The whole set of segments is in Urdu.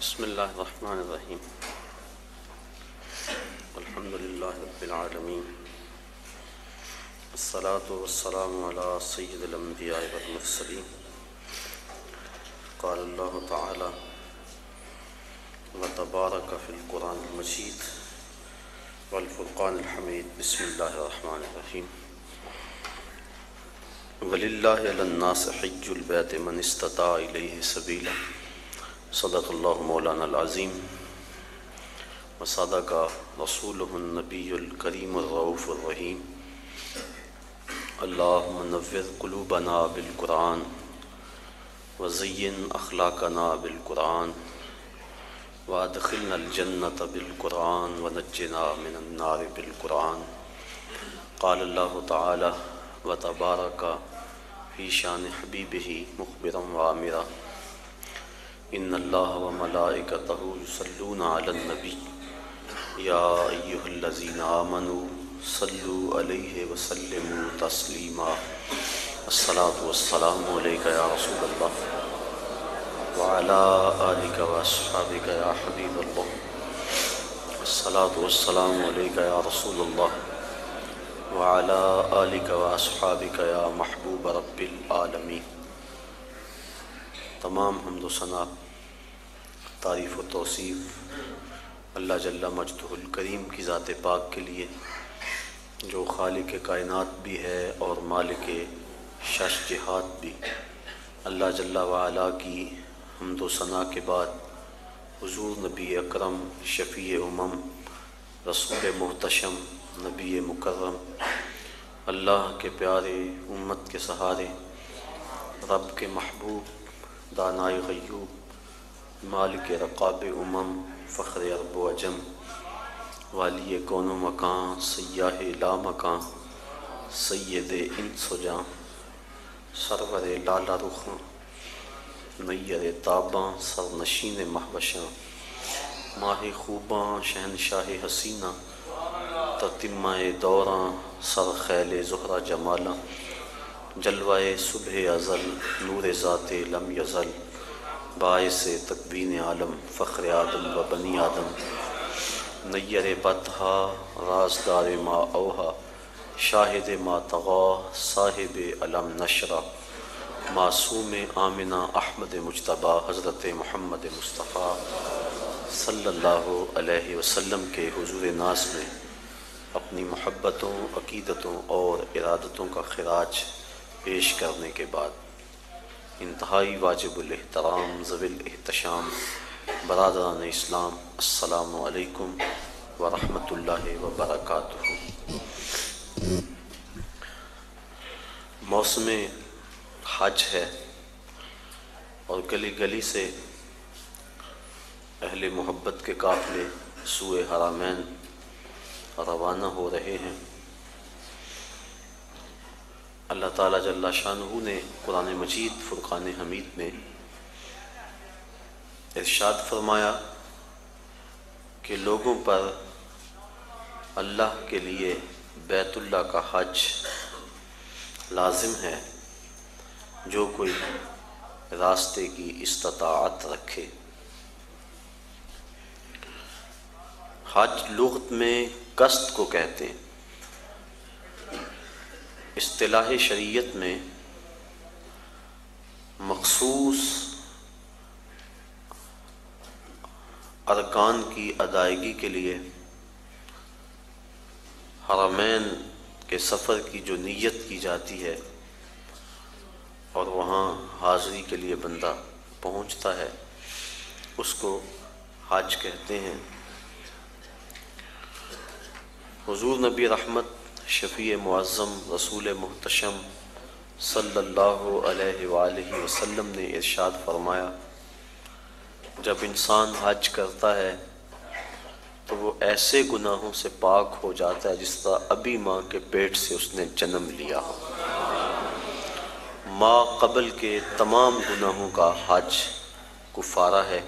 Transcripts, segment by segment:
بسم اللہ الرحمن الرحیم الحمد للہ رب العالمین الصلاة والسلام علی سید الانبیاء والمرسلین قال اللہ تعالی وتبارک فی القرآن المجید والفرقان الحمید بسم اللہ الرحمن الرحیم وَلِلَّهِ عَلَى النَّاسِ حِجُّ الْبَيْتِ مَنِ اسْتَطَاعَ إِلَيْهِ سَبِيلًا صدق اللہ مولانا العظیم وصدق رسولہ النبی الکریم الرؤوف الرحیم اللہم نوّر قلوبنا بالقرآن وزین اخلاقنا بالقرآن وادخلنا الجنة بالقرآن ونجنا من النار بالقرآن قال اللہ تعالی وتبارک فی شان حبیبہ مخبرا وآمرا ان اللہ وملائکتہ یصلون علی النبی یا ایہا الذین آمنوا صلوا علیہ وسلموا تسلیما الصلاۃ والسلام علیک یا رسول اللہ وعلی آلک واصحابک یا حبیب اللہ الصلاۃ والسلام علیک یا رسول اللہ وعلی آلک واصحابک یا محبوب رب العالمین۔ تمام حمد و ثنا، تعریف و توصیف اللہ جل مجدہ الکریم کی ذات پاک کے لیے جو خالق کائنات بھی ہے اور مالک شش جہات بھی۔ اللہ جل وعلا کی حمد و ثنا کے بعد حضور نبی اکرم شفیع امم رسول محتشم نبی مکرم اللہ کے پیارے امت کے سہارے رب کے محبوب دانائے غیوب مالک رقاب امم فخر عرب و عجم والی کون و مکان سیاہ لا مکان سید انس و جاں سرور لالا رخاں نیر تاباں سرنشین مہوشاں ماہ خوباں شہنشاہ حسینہ تتمہ دوراں سر خیل زہرہ جمالاں جلوہ صبح ازل نور ذات لم یزل باعث تکوین عالم فخر آدم و بنی آدم نیر بطحا رازدار ما اوہا شاہد ما طغا صاحب علم نشرہ معصوم آمنہ احمد مجتبیٰ حضرت محمد مصطفیٰ صلی اللہ علیہ وسلم کے حضور ناز میں اپنی محبتوں عقیدتوں اور ارادتوں کا خراج پیش کرنے کے بعد انتہائی واجب الاحترام ذوی الاحتشام برادران اسلام السلام علیکم ورحمۃ اللہ وبرکاتہ۔ موسم حج ہے اور گلی گلی سے اہل محبت کے قافلے سوئے حرمین روانہ ہو رہے ہیں۔ اللہ تعالیٰ جل شانہ نے قرآن مجید فرقان حمید میں ارشاد فرمایا کہ لوگوں پر اللہ کے لیے بیت اللہ کا حج لازم ہے جو کوئی راستے کی استطاعت رکھے۔ حج لغت میں قصد کو کہتے ہیں، اصطلاح شریعت میں مخصوص ارکان کی ادائیگی کے لیے حرمین کے سفر کی جو نیت کی جاتی ہے اور وہاں حاضری کے لیے بندہ پہنچتا ہے اس کو حج کہتے ہیں۔ حضور نبی رحمت شفیع معظم رسول محتشم صلی اللہ علیہ وآلہ وسلم نے ارشاد فرمایا جب انسان حج کرتا ہے تو وہ ایسے گناہوں سے پاک ہو جاتا ہے جس طرح ابھی ماں کے پیٹ سے اس نے جنم لیا ہو۔ ماں قبل کے تمام گناہوں کا حج کفارہ ہے،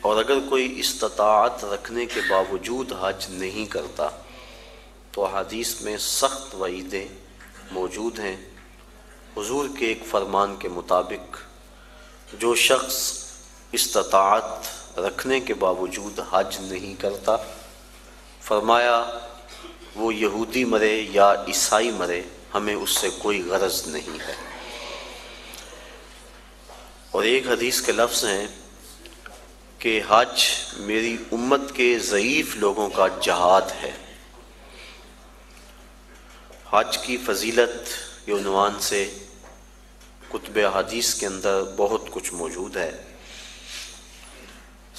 اور اگر کوئی استطاعت رکھنے کے باوجود حج نہیں کرتا تو حدیث میں سخت وعیدیں موجود ہیں۔ حضور کے ایک فرمان کے مطابق جو شخص استطاعت رکھنے کے باوجود حج نہیں کرتا، فرمایا وہ یہودی مرے یا عیسائی مرے، ہمیں اس سے کوئی غرض نہیں ہے۔ اور ایک حدیث کے لفظ ہیں کہ حج میری امت کے ضعیف لوگوں کا جہاد ہے۔ حج کی فضیلت کے عنوان سے کتب حدیث کے اندر بہت کچھ موجود ہے۔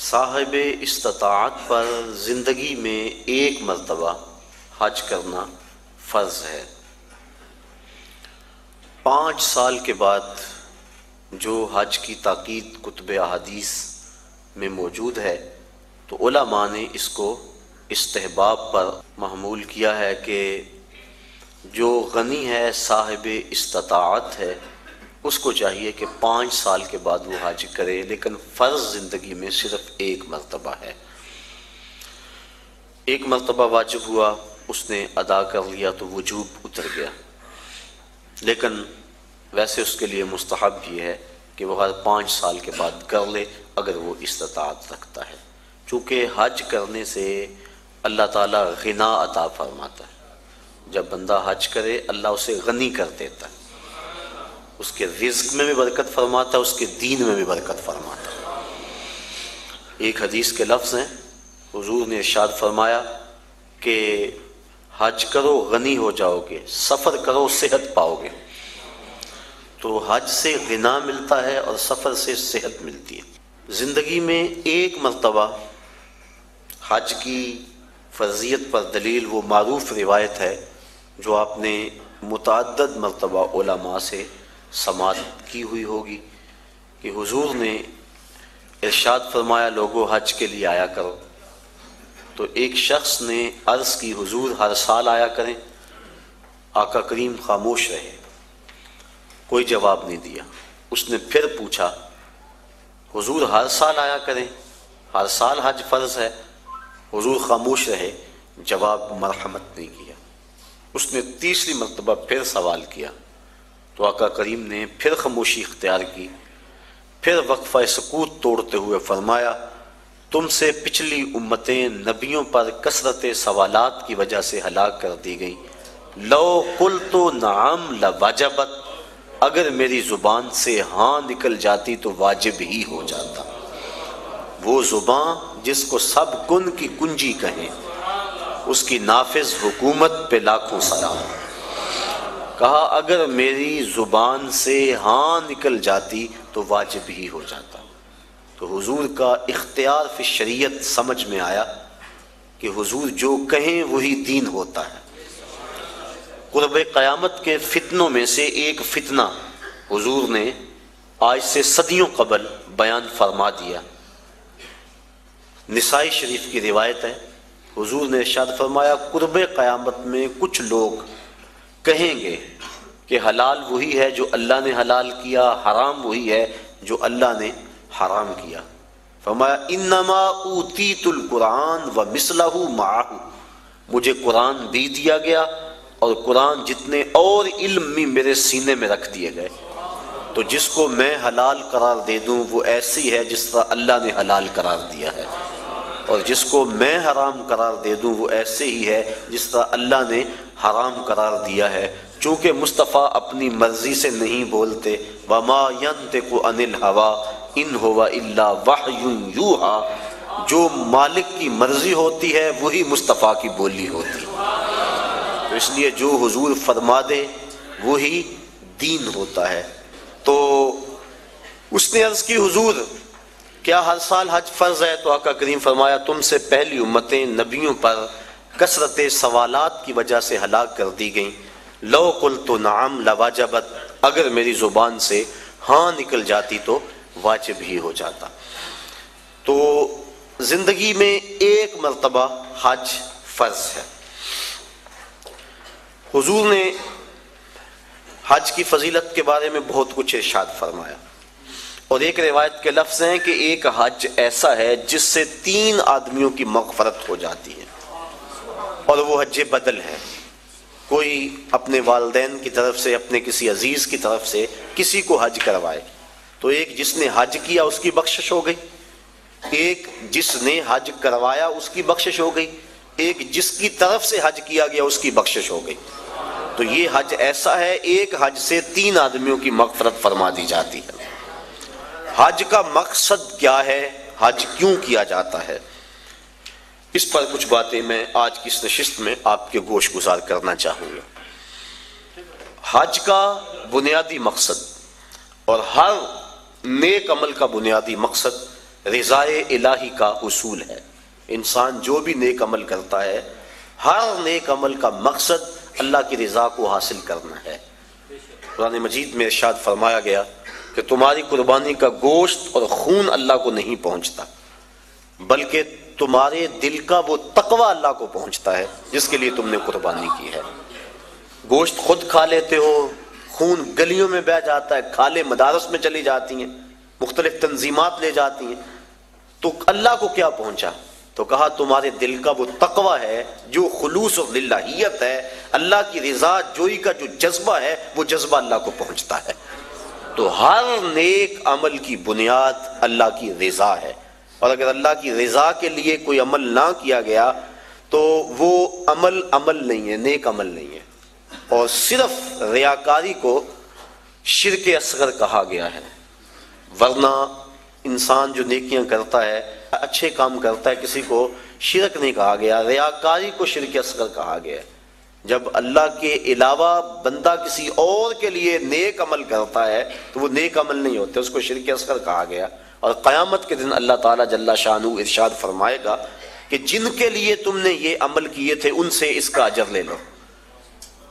صاحب استطاعت پر زندگی میں ایک مرتبہ حج کرنا فرض ہے۔ 5 سال کے بعد جو حج کی تاکید کتب احادیث میں موجود ہے تو علماء نے اس کو استحباب پر محمول کیا ہے کہ جو غنی ہے، صاحب استطاعت ہے، اس کو چاہیے کہ 5 سال کے بعد وہ حج کرے، لیکن فرض زندگی میں صرف ایک مرتبہ ہے۔ ایک مرتبہ واجب ہوا، اس نے ادا کر لیا تو وجوب اتر گیا، لیکن ویسے اس کے لیے مستحب یہ ہے کہ وہ ہر 5 سال کے بعد کر لے اگر وہ استطاعت رکھتا ہے، چونکہ حج کرنے سے اللہ تعالیٰ غنا عطا فرماتا ہے۔ جب بندہ حج کرے اللہ اسے غنی کر دیتا ہے، اس کے رزق میں بھی برکت فرماتا ہے، اس کے دین میں بھی برکت فرماتا ہے۔ ایک حدیث کے لفظ ہیں، حضور نے ارشاد فرمایا کہ حج کرو غنی ہو جاؤ گے، سفر کرو صحت پاؤ گے۔ تو حج سے غنا ملتا ہے اور سفر سے صحت ملتی ہے۔ زندگی میں ایک مرتبہ حج کی فرضیت پر دلیل وہ معروف روایت ہے جو آپ نے متعدد مرتبہ علماء سے سماعت کی ہوئی ہوگی کہ حضور نے ارشاد فرمایا لوگوں حج کے لیے آیا کرو۔ تو ایک شخص نے عرض کی حضور ہر سال آیا کریں۔ آقا کریم خاموش رہے، کوئی جواب نہیں دیا۔ اس نے پھر پوچھا حضور ہر سال آیا کریں، ہر سال حج فرض ہے؟ حضور خاموش رہے، جواب مرحمت نہیں کیا۔ اس نے تیسری مرتبہ پھر سوال کیا تو آقا کریم نے پھر خاموشی اختیار کی، پھر وقفہ سکوت توڑتے ہوئے فرمایا تم سے پچھلی امتیں نبیوں پر کثرت سوالات کی وجہ سے ہلاک کر دی گئیں۔ لو قلت نعم لوجبت، اگر میری زبان سے ہاں نکل جاتی تو واجب ہی ہو جاتا۔ وہ زبان جس کو سب کن کی کنجی کہیں، اس کی نافذ حکومت پہ لاکھوں سلام۔ کہا اگر میری زبان سے ہاں نکل جاتی تو واجب ہی ہو جاتا۔ تو حضور کا اختیار فی شریعت سمجھ میں آیا کہ حضور جو کہیں وہی دین ہوتا ہے۔ قرب قیامت کے فتنوں میں سے ایک فتنہ حضور نے آج سے صدیوں قبل بیان فرما دیا۔ نسائی شریف کی روایت ہے، حضور نے ارشاد فرمایا قرب قیامت میں کچھ لوگ کہیں گے کہ حلال وہی ہے جو اللہ نے حلال کیا، حرام وہی ہے جو اللہ نے حرام کیا۔ فرمایا انما اوتیت القرآن ومثلہ معہ، مجھے قرآن بھی دیا گیا اور قرآن جتنے اور علم بھی میرے سینے میں رکھ دیے گئے۔ تو جس کو میں حلال قرار دے دوں وہ ایسی ہے جس طرح اللہ نے حلال قرار دیا ہے، اور جس کو میں حرام قرار دے دوں وہ ایسے ہی ہے جس طرح اللہ نے حرام قرار دیا ہے۔ چونکہ مصطفیٰ اپنی مرضی سے نہیں بولتے، وما ينطق عن الهوى ان هو الا وحی یوحی، جو مالک کی مرضی ہوتی ہے وہی مصطفیٰ کی بولی ہوتی ہے۔ تو اس لیے جو حضور فرما دے وہی دین ہوتا ہے۔ تو اس نے عرض کی حضور کیا ہر سال حج فرض ہے؟ تو آقا کریم فرمایا تم سے پہلی امتیں نبیوں پر کثرت سوالات کی وجہ سے ہلاک کر دی گئیں۔ لو قلت نعم لواجبت، اگر میری زبان سے ہاں نکل جاتی تو واجب ہی ہو جاتا۔ تو زندگی میں ایک مرتبہ حج فرض ہے۔ حضور نے حج کی فضیلت کے بارے میں بہت کچھ ارشاد فرمایا، اور ایک روایت کے لفظ ہیں کہ ایک حج ایسا ہے جس سے 3 آدمیوں کی مغفرت ہو جاتی ہے، اور وہ حج بدل ہے۔ کوئی اپنے والدین کی طرف سے، اپنے کسی عزیز کی طرف سے کسی کو حج کروائے تو ایک جس نے حج کیا اس کی بخشش ہو گئی، ایک جس نے حج کروایا اس کی بخشش ہو گئی، ایک جس کی طرف سے حج کیا گیا اس کی بخشش ہو گئی۔ تو یہ حج ایسا ہے، ایک حج سے 3 آدمیوں کی مغفرت فرما دی جاتی ہے۔ حج کا مقصد کیا ہے، حج کیوں کیا جاتا ہے، اس پر کچھ باتیں میں آج کی اس نشست میں آپ کے گوش گزار کرنا چاہوں گا۔ حج کا بنیادی مقصد اور ہر نیک عمل کا بنیادی مقصد رضائے الہی کا حصول ہے۔ انسان جو بھی نیک عمل کرتا ہے، ہر نیک عمل کا مقصد اللہ کی رضا کو حاصل کرنا ہے۔ قرآن مجید میں ارشاد فرمایا گیا کہ تمہاری قربانی کا گوشت اور خون اللہ کو نہیں پہنچتا، بلکہ تمہارے دل کا وہ تقوی اللہ کو پہنچتا ہے جس کے لیے تم نے قربانی کی ہے۔ گوشت خود کھا لیتے ہو، خون گلیوں میں بہہ جاتا ہے، کھالیں مدارس میں چلی جاتی ہیں، مختلف تنظیمات لے جاتی ہیں، تو اللہ کو کیا پہنچا؟ تو کہا تمہارے دل کا وہ تقوی ہے، جو خلوص اور للہیت ہے، اللہ کی رضا جوئی کا جو جذبہ ہے، وہ جذبہ اللہ کو پہنچتا ہے۔ تو ہر نیک عمل کی بنیاد اللہ کی رضا ہے، اور اگر اللہ کی رضا کے لیے کوئی عمل نہ کیا گیا تو وہ عمل نہیں ہے، نیک عمل نہیں ہے۔ اور صرف ریاکاری کو شرک اصغر کہا گیا ہے، ورنہ انسان جو نیکیاں کرتا ہے، اچھے کام کرتا ہے، کسی کو شرک نہیں کہا گیا، ریاکاری کو شرک اصغر کہا گیا ہے۔ جب اللہ کے علاوہ بندہ کسی اور کے لیے نیک عمل کرتا ہے تو وہ نیک عمل نہیں ہوتے، اس کو شرک اصغر کہا گیا۔ اور قیامت کے دن اللہ تعالیٰ جل شانہ ارشاد فرمائے گا کہ جن کے لیے تم نے یہ عمل کیے تھے ان سے اس کا اجر لے لو،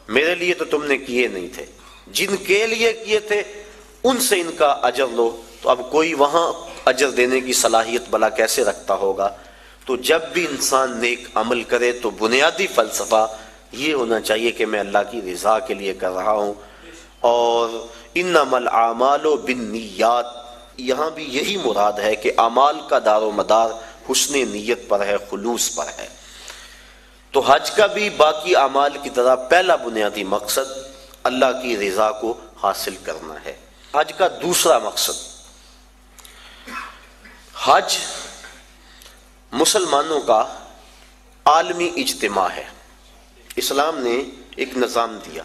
میرے لیے تو تم نے کیے نہیں تھے، جن کے لیے کیے تھے ان سے ان کا اجر لو۔ تو اب کوئی وہاں اجر دینے کی صلاحیت بلا کیسے رکھتا ہوگا؟ تو جب بھی انسان نیک عمل کرے تو بنیادی فلسفہ یہ ہونا چاہیے کہ میں اللہ کی رضا کے لیے کر رہا ہوں۔ اور انما الاعمال بالنیات، یہاں بھی یہی مراد ہے کہ اعمال کا دار و مدار حسن نیت پر ہے، خلوص پر ہے۔ تو حج کا بھی باقی اعمال کی طرح پہلا بنیادی مقصد اللہ کی رضا کو حاصل کرنا ہے۔ حج کا دوسرا مقصد، حج مسلمانوں کا عالمی اجتماع ہے۔ اسلام نے ایک نظام دیا،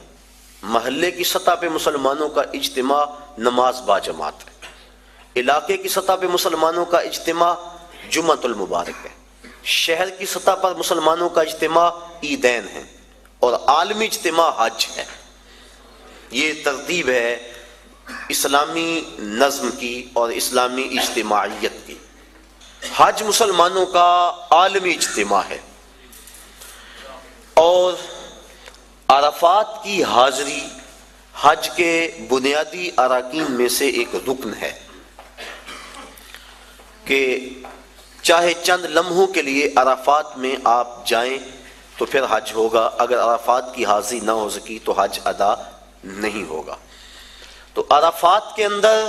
محلے کی سطح پہ مسلمانوں کا اجتماع نماز با جماعت ہے، علاقے کی سطح پہ مسلمانوں کا اجتماع جمعۃ المبارک ہے، شہر کی سطح پر مسلمانوں کا اجتماع عیدین ہے، اور عالمی اجتماع حج ہے۔ یہ ترتیب ہے اسلامی نظم کی اور اسلامی اجتماعیت کی۔ حج مسلمانوں کا عالمی اجتماع ہے، اور عرفات کی حاضری حج کے بنیادی اراکین میں سے ایک رکن ہے کہ چاہے چند لمحوں کے لیے عرفات میں آپ جائیں تو پھر حج ہوگا، اگر عرفات کی حاضری نہ ہو سکی تو حج ادا نہیں ہوگا۔ تو عرفات کے اندر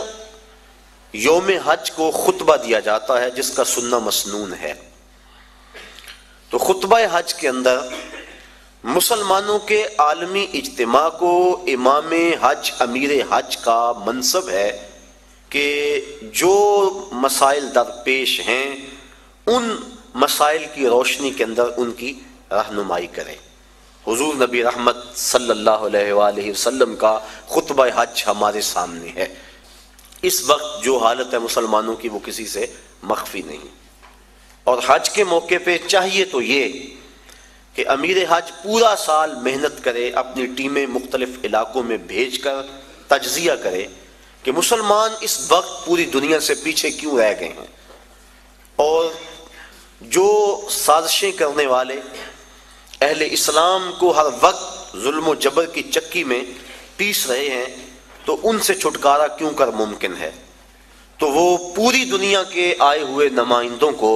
یوم حج کو خطبہ دیا جاتا ہے جس کا سننا مسنون ہے۔ تو خطبہ حج کے اندر مسلمانوں کے عالمی اجتماع کو امام حج، امیر حج کا منصب ہے کہ جو مسائل درپیش ہیں ان مسائل کی روشنی کے اندر ان کی رہنمائی کرے۔ حضور نبی رحمت صلی اللہ علیہ وآلہ وسلم کا خطبہ حج ہمارے سامنے ہے۔ اس وقت جو حالت ہے مسلمانوں کی وہ کسی سے مخفی نہیں، اور حج کے موقع پہ چاہیے تو یہ کہ امیر حج پورا سال محنت کرے، اپنی ٹیمیں مختلف علاقوں میں بھیج کر تجزیہ کرے کہ مسلمان اس وقت پوری دنیا سے پیچھے کیوں رہ گئے ہیں، اور جو سازشیں کرنے والے اہل اسلام کو ہر وقت ظلم و جبر کی چکی میں پیس رہے ہیں تو ان سے چھٹکارا کیوں کر ممکن ہے۔ تو وہ پوری دنیا کے آئے ہوئے نمائندوں کو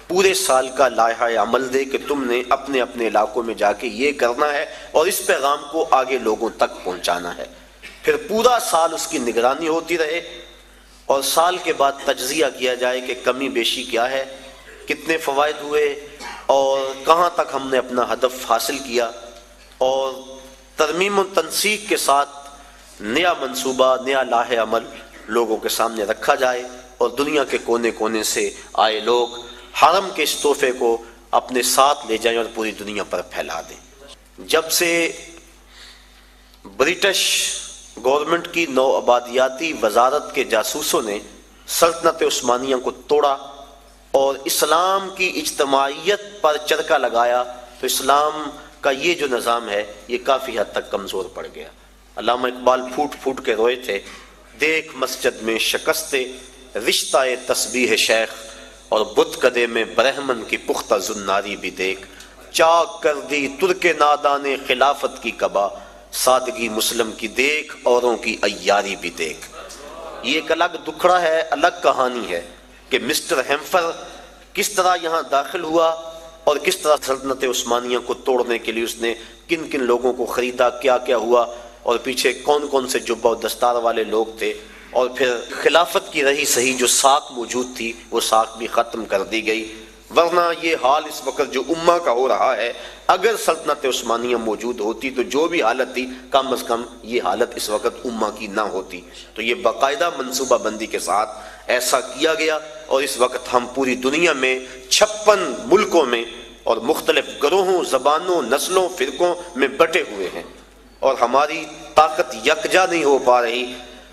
پورے سال کا لائحہ عمل دے کہ تم نے اپنے اپنے علاقوں میں جا کے یہ کرنا ہے اور اس پیغام کو آگے لوگوں تک پہنچانا ہے۔ پھر پورا سال اس کی نگرانی ہوتی رہے، اور سال کے بعد تجزیہ کیا جائے کہ کمی بیشی کیا ہے، کتنے فوائد ہوئے، اور کہاں تک ہم نے اپنا ہدف حاصل کیا، اور ترمیم و تنسیق کے ساتھ نیا منصوبہ، نیا لائحہ عمل لوگوں کے سامنے رکھا جائے اور دنیا کے کونے کونے سے آئے لوگ حرم کے اس تحفے کو اپنے ساتھ لے جائیں اور پوری دنیا پر پھیلا دیں۔ جب سے برٹش گورنمنٹ کی نوآبادیاتی وزارت کے جاسوسوں نے سلطنت عثمانیہ کو توڑا اور اسلام کی اجتماعیت پر چرکا لگایا تو اسلام کا یہ جو نظام ہے یہ کافی حد تک کمزور پڑ گیا۔ علامہ اقبال پھوٹ پھوٹ کے روئے تھے، دیکھ مسجد میں شکستِ رشتہ تسبیح شیخ اور بت کدے میں برہمن کی پختہ زناری بھی دیکھ، چاک کر دی ترک نادان خلافت کی قبا، سادگی مسلم کی دیکھ اوروں کی عیاری بھی دیکھ۔ یہ ایک الگ دکھڑا ہے، الگ کہانی ہے کہ مسٹر ہیمفر کس طرح یہاں داخل ہوا اور کس طرح سلطنت عثمانیہ کو توڑنے کے لیے اس نے کن کن لوگوں کو خریدا، کیا کیا ہوا، اور پیچھے کون کون سے جبہ و دستار والے لوگ تھے، اور پھر خلافت کی رہی صحیح جو ساکھ موجود تھی وہ ساکھ بھی ختم کر دی گئی۔ ورنہ یہ حال اس وقت جو امہ کا ہو رہا ہے، اگر سلطنت عثمانیہ موجود ہوتی تو جو بھی حالت تھی کم از کم یہ حالت اس وقت امہ کی نہ ہوتی۔ تو یہ باقاعدہ منصوبہ بندی کے ساتھ ایسا کیا گیا، اور اس وقت ہم پوری دنیا میں 56 ملکوں میں اور مختلف گروہوں، زبانوں، نسلوں، فرقوں میں بٹے ہوئے ہیں، اور ہماری طاقت یکجا نہیں ہو پا رہی،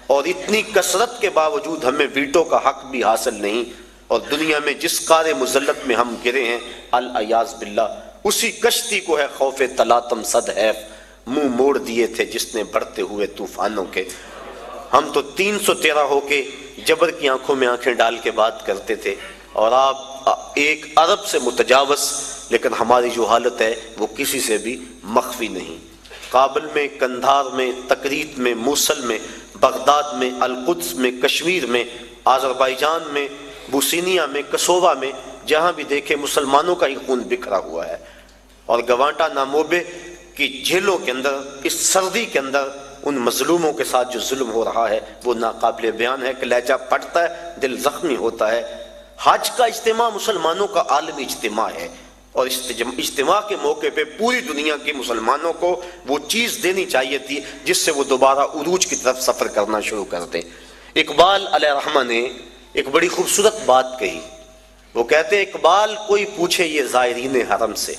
اور اتنی کثرت کے باوجود ہمیں ویٹو کا حق بھی حاصل نہیں، اور دنیا میں جس قعر مذلت میں ہم گرے ہیں العیاذ باللہ، اسی کشتی کو ہے خوف تلاطم صد حیف، منہ موڑ دیے تھے جس نے بڑھتے ہوئے طوفانوں کے۔ ہم تو 313 ہو کے جبر کی آنکھوں میں آنکھیں ڈال کے بات کرتے تھے، اور آپ 1 ارب سے متجاوز، لیکن ہماری جو حالت ہے وہ کسی سے بھی مخفی نہیں۔ کابل میں، کندھار میں، تکریت میں، موصل میں، بغداد میں، القدس میں، کشمیر میں، آذربائیجان میں، بوسینیا میں، کسووا میں، جہاں بھی دیکھے مسلمانوں کا ہی خون بکھرا ہوا ہے، اور گوانٹا ناموبے کی جیلوں کے اندر، اس سردی کے اندر ان مظلوموں کے ساتھ جو ظلم ہو رہا ہے وہ ناقابل بیان ہے کہ لہجہ پھٹتا ہے، دل زخمی ہوتا ہے۔ حج کا اجتماع مسلمانوں کا عالمی اجتماع ہے، اور اجتماع کے موقع پہ پوری دنیا کے مسلمانوں کو وہ چیز دینی چاہیے تھی جس سے وہ دوبارہ عروج کی طرف سفر کرنا شروع کر دیں۔ اقبال علیہ رحمہ نے ایک بڑی خوبصورت بات کہی، وہ کہتے ہیں اقبال کوئی پوچھے یہ زائرین حرم سے،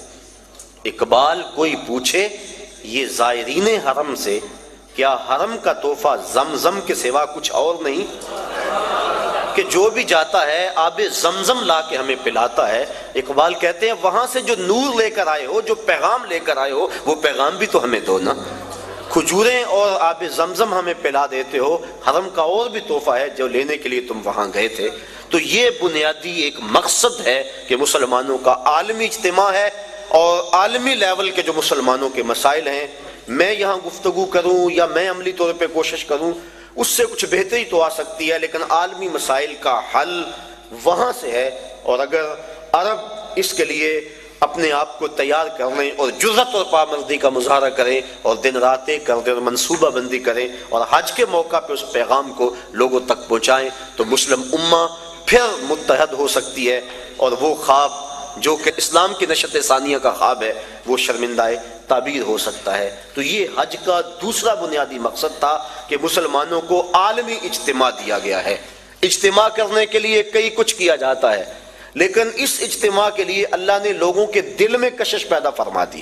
اقبال کوئی پوچھے یہ زائرین حرم سے، کیا حرم کا تحفہ زمزم کے سوا کچھ اور نہیں؟ کہ جو بھی جاتا ہے آب زمزم لا کے ہمیں پلاتا ہے۔ اقبال کہتے ہیں وہاں سے جو نور لے کر آئے ہو، جو پیغام لے کر آئے ہو، وہ پیغام بھی تو ہمیں دو نا۔ کھجوریں اور آب زمزم ہمیں پلا دیتے ہو، حرم کا اور بھی تحفہ ہے جو لینے کے لیے تم وہاں گئے تھے۔ تو یہ بنیادی ایک مقصد ہے کہ مسلمانوں کا عالمی اجتماع ہے، اور عالمی لیول کے جو مسلمانوں کے مسائل ہیں، میں یہاں گفتگو کروں یا میں عملی طور پہ کوشش کروں، اس سے کچھ بہتری تو آ سکتی ہے، لیکن عالمی مسائل کا حل وہاں سے ہے۔ اور اگر عرب اس کے لیے اپنے آپ کو تیار کریں اور جرأت اور پامردی کا مظاہرہ کریں اور دن رات ایک کر دیں اور منصوبہ بندی کریں اور حج کے موقع پہ اس پیغام کو لوگوں تک پہنچائیں، تو مسلم امہ پھر متحد ہو سکتی ہے، اور وہ خواب جو کہ اسلام کی نشت ثانیہ کا خواب ہے وہ شرمندہ تعبیر ہو سکتا ہے۔ تو یہ حج کا دوسرا بنیادی مقصد تھا کہ مسلمانوں کو عالمی اجتماع دیا گیا ہے۔ اجتماع کرنے کے لیے کئی کچھ کیا جاتا ہے، لیکن اس اجتماع کے لیے اللہ نے لوگوں کے دل میں کشش پیدا فرما دی۔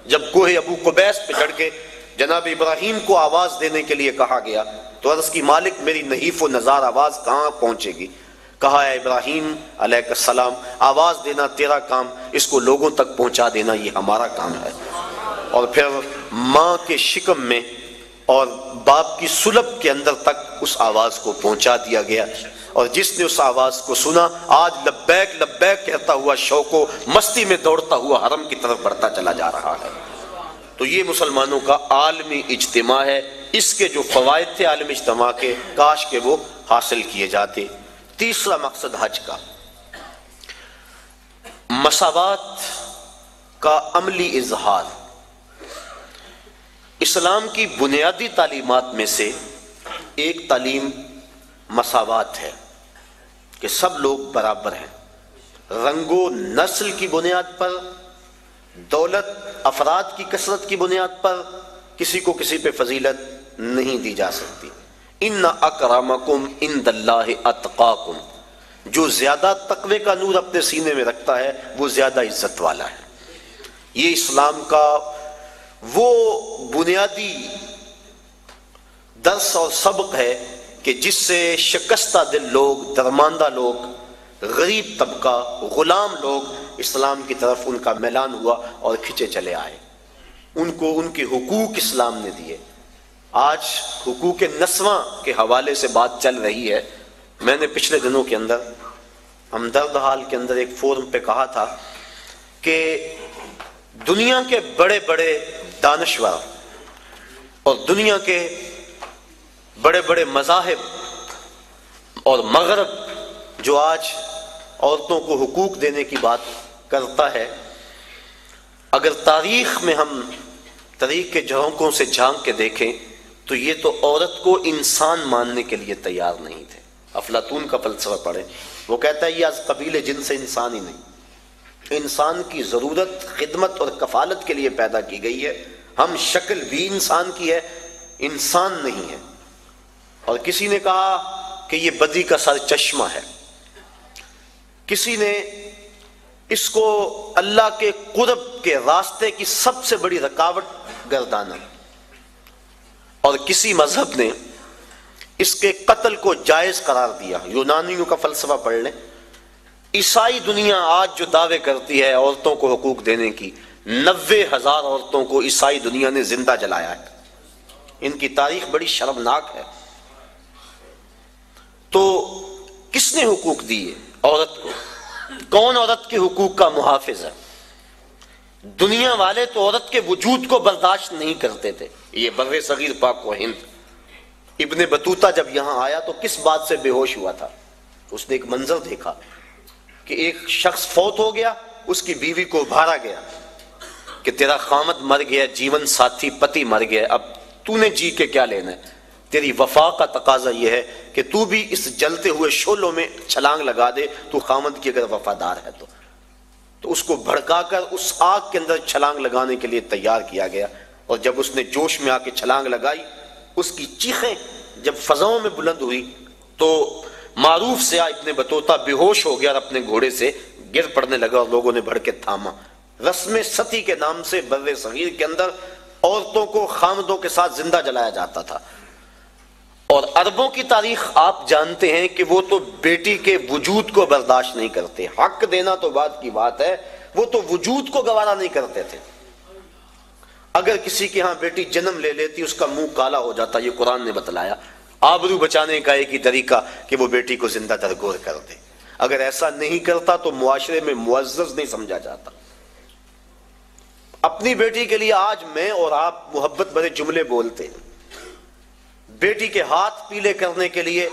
جب کوہ ابو قبیس پہ چڑھ کے جناب ابراہیم کو آواز دینے کے لیے کہا گیا تو عرض کی مالک میری نحیف و نزار آواز کہاں پہنچے گی؟ کہا اے ابراہیم علیہ السلام، آواز دینا تیرا کام، اس کو لوگوں تک پہنچا دینا یہ ہمارا کام ہے۔ اور پھر ماں کے شکم میں اور باپ کی صلب کے اندر تک اس آواز کو پہنچا دیا گیا، اور جس نے اس آواز کو سنا آج لبیک لبیک کہتا ہوا شوق و مستی میں دوڑتا ہوا حرم کی طرف بڑھتا چلا جا رہا ہے۔ تو یہ مسلمانوں کا عالمی اجتماع ہے، اس کے جو فوائد تھے عالمی اجتماع کے، کاش کہ وہ حاصل کیے جاتے۔ تیسرا مقصد حج کا مساوات کا عملی اظہار۔ اسلام کی بنیادی تعلیمات میں سے ایک تعلیم مساوات ہے کہ سب لوگ برابر ہیں، رنگ و نسل کی بنیاد پر، دولت افراد کی کثرت کی بنیاد پر کسی کو کسی پہ فضیلت نہیں دی جا سکتی۔ ان اکرمکم عند اللہ اتقاکم، جو زیادہ تقوی کا نور اپنے سینے میں رکھتا ہے وہ زیادہ عزت والا ہے۔ یہ اسلام کا وہ بنیادی درس اور سبق ہے کہ جس سے شکستہ دل لوگ، درماندہ لوگ، غریب طبقہ، غلام لوگ اسلام کی طرف ان کا میلان ہوا اور کھنچے چلے آئے، ان کو ان کے حقوق اسلام نے دیے۔ آج حقوق نسواں کے حوالے سے بات چل رہی ہے۔ میں نے پچھلے دنوں کے اندر ہمدرد حال کے اندر ایک فورم پہ کہا تھا کہ دنیا کے بڑے بڑے دانشور اور دنیا کے بڑے بڑے مذاہب اور مغرب جو آج عورتوں کو حقوق دینے کی بات کرتا ہے، اگر تاریخ میں ہم تاریخ کے جھونکوں سے جھانک کے دیکھیں تو یہ تو عورت کو انسان ماننے کے لیے تیار نہیں تھے۔ افلاطون کا فلسفہ پڑھیں، وہ کہتا ہے یہ از قبیل جن سے انسان ہی نہیں، انسان کی ضرورت خدمت اور کفالت کے لیے پیدا کی گئی ہے، ہم شکل بھی انسان کی ہے، انسان نہیں ہے۔ اور کسی نے کہا کہ یہ بدی کا سر چشمہ ہے، کسی نے اس کو اللہ کے قرب کے راستے کی سب سے بڑی رکاوٹ گردانا، اور کسی مذہب نے اس کے قتل کو جائز قرار دیا۔ یونانیوں کا فلسفہ پڑھ لیں۔ عیسائی دنیا آج جو دعوے کرتی ہے عورتوں کو حقوق دینے کی، 90,000 عورتوں کو عیسائی دنیا نے زندہ جلایا ہے۔ ان کی تاریخ بڑی شرمناک ہے۔ تو کس نے حقوق دیے عورت کو؟ کون عورت کے حقوق کا محافظ ہے؟ دنیا والے تو عورت کے وجود کو برداشت نہیں کرتے تھے۔ یہ بر صغیر پاک و ہند، ابن بطوطہ جب یہاں آیا تو کس بات سے بے ہوش ہوا تھا؟ اس نے ایک منظر دیکھا کہ ایک شخص فوت ہو گیا، اس کی بیوی کو ابھارا گیا کہ تیرا خامد مر گیا، جیون ساتھی پتی مر گیا، اب تو نے جی کے کیا لینا ہے؟ تیری وفا کا تقاضا یہ ہے کہ تو بھی اس جلتے ہوئے شعلوں میں چھلانگ لگا دے، تو خامد کی اگر وفادار ہے تو اس کو بھڑکا کر اس آگ کے اندر چھلانگ لگانے کے لیے تیار کیا گیا، اور جب اس نے جوش میں آ کے چھلانگ لگائی، اس کی چیخیں جب فضاؤں میں بلند ہوئی تو معروف سیاح ابن بطوطہ بے ہوش ہو گیا اور اپنے گھوڑے سے گر پڑنے لگا، اور لوگوں نے بڑھ کے تھاما۔ رسم ستی کے نام سے بر صغیر کے اندر عورتوں کو خامدوں کے ساتھ زندہ جلایا جاتا تھا، اور عربوں کی تاریخ آپ جانتے ہیں کہ وہ تو بیٹی کے وجود کو برداشت نہیں کرتے۔ حق دینا تو بات کی بات ہے، وہ تو وجود کو گوارا نہیں کرتے تھے۔ اگر کسی کے ہاں بیٹی جنم لے لیتی اس کا منہ کالا ہو جاتا، یہ قرآن نے بتلایا۔ آبرو بچانے کا ایک ہی طریقہ کہ وہ بیٹی کو زندہ درگور کر دے، اگر ایسا نہیں کرتا تو معاشرے میں معزز نہیں سمجھا جاتا۔ اپنی بیٹی کے لیے آج میں اور آپ محبت بھرے جملے بولتے ہیں، بیٹی کے ہاتھ پیلے کرنے کے لیے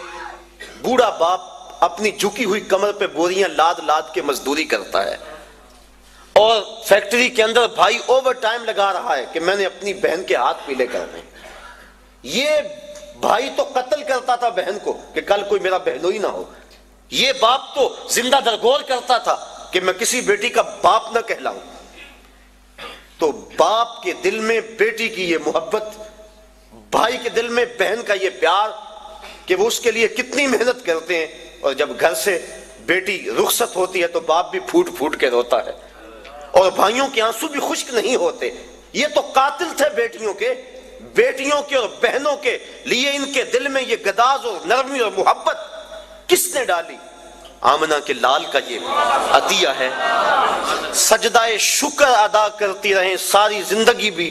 بوڑھا باپ اپنی جھکی ہوئی کمر پہ بوریاں لاد لاد کے مزدوری کرتا ہے، اور فیکٹری کے اندر بھائی اوور ٹائم لگا رہا ہے کہ میں نے اپنی بہن کے ہاتھ پیلے کرنے۔ یہ بھائی تو قتل کرتا تھا بہن کو کہ کل کوئی میرا بہنوئی نہ ہو، یہ باپ تو زندہ درگور کرتا تھا کہ میں کسی بیٹی کا باپ نہ کہلاؤں۔ تو باپ کے دل میں بیٹی کی یہ محبت، بھائی کے دل میں بہن کا یہ پیار کہ وہ اس کے لیے کتنی محنت کرتے ہیں، اور جب گھر سے بیٹی رخصت ہوتی ہے تو باپ بھی پھوٹ پھوٹ کے روتا ہے، اور بھائیوں کے آنسو بھی خشک نہیں ہوتے۔ یہ تو قاتل تھے بیٹیوں کے اور بہنوں کے لیے، ان کے دل میں یہ گداز اور نرمی اور محبت کس نے ڈالی؟ آمنہ کے لال کا یہ عطیہ ہے۔ سجدہ شکر ادا کرتی رہیں ساری زندگی بھی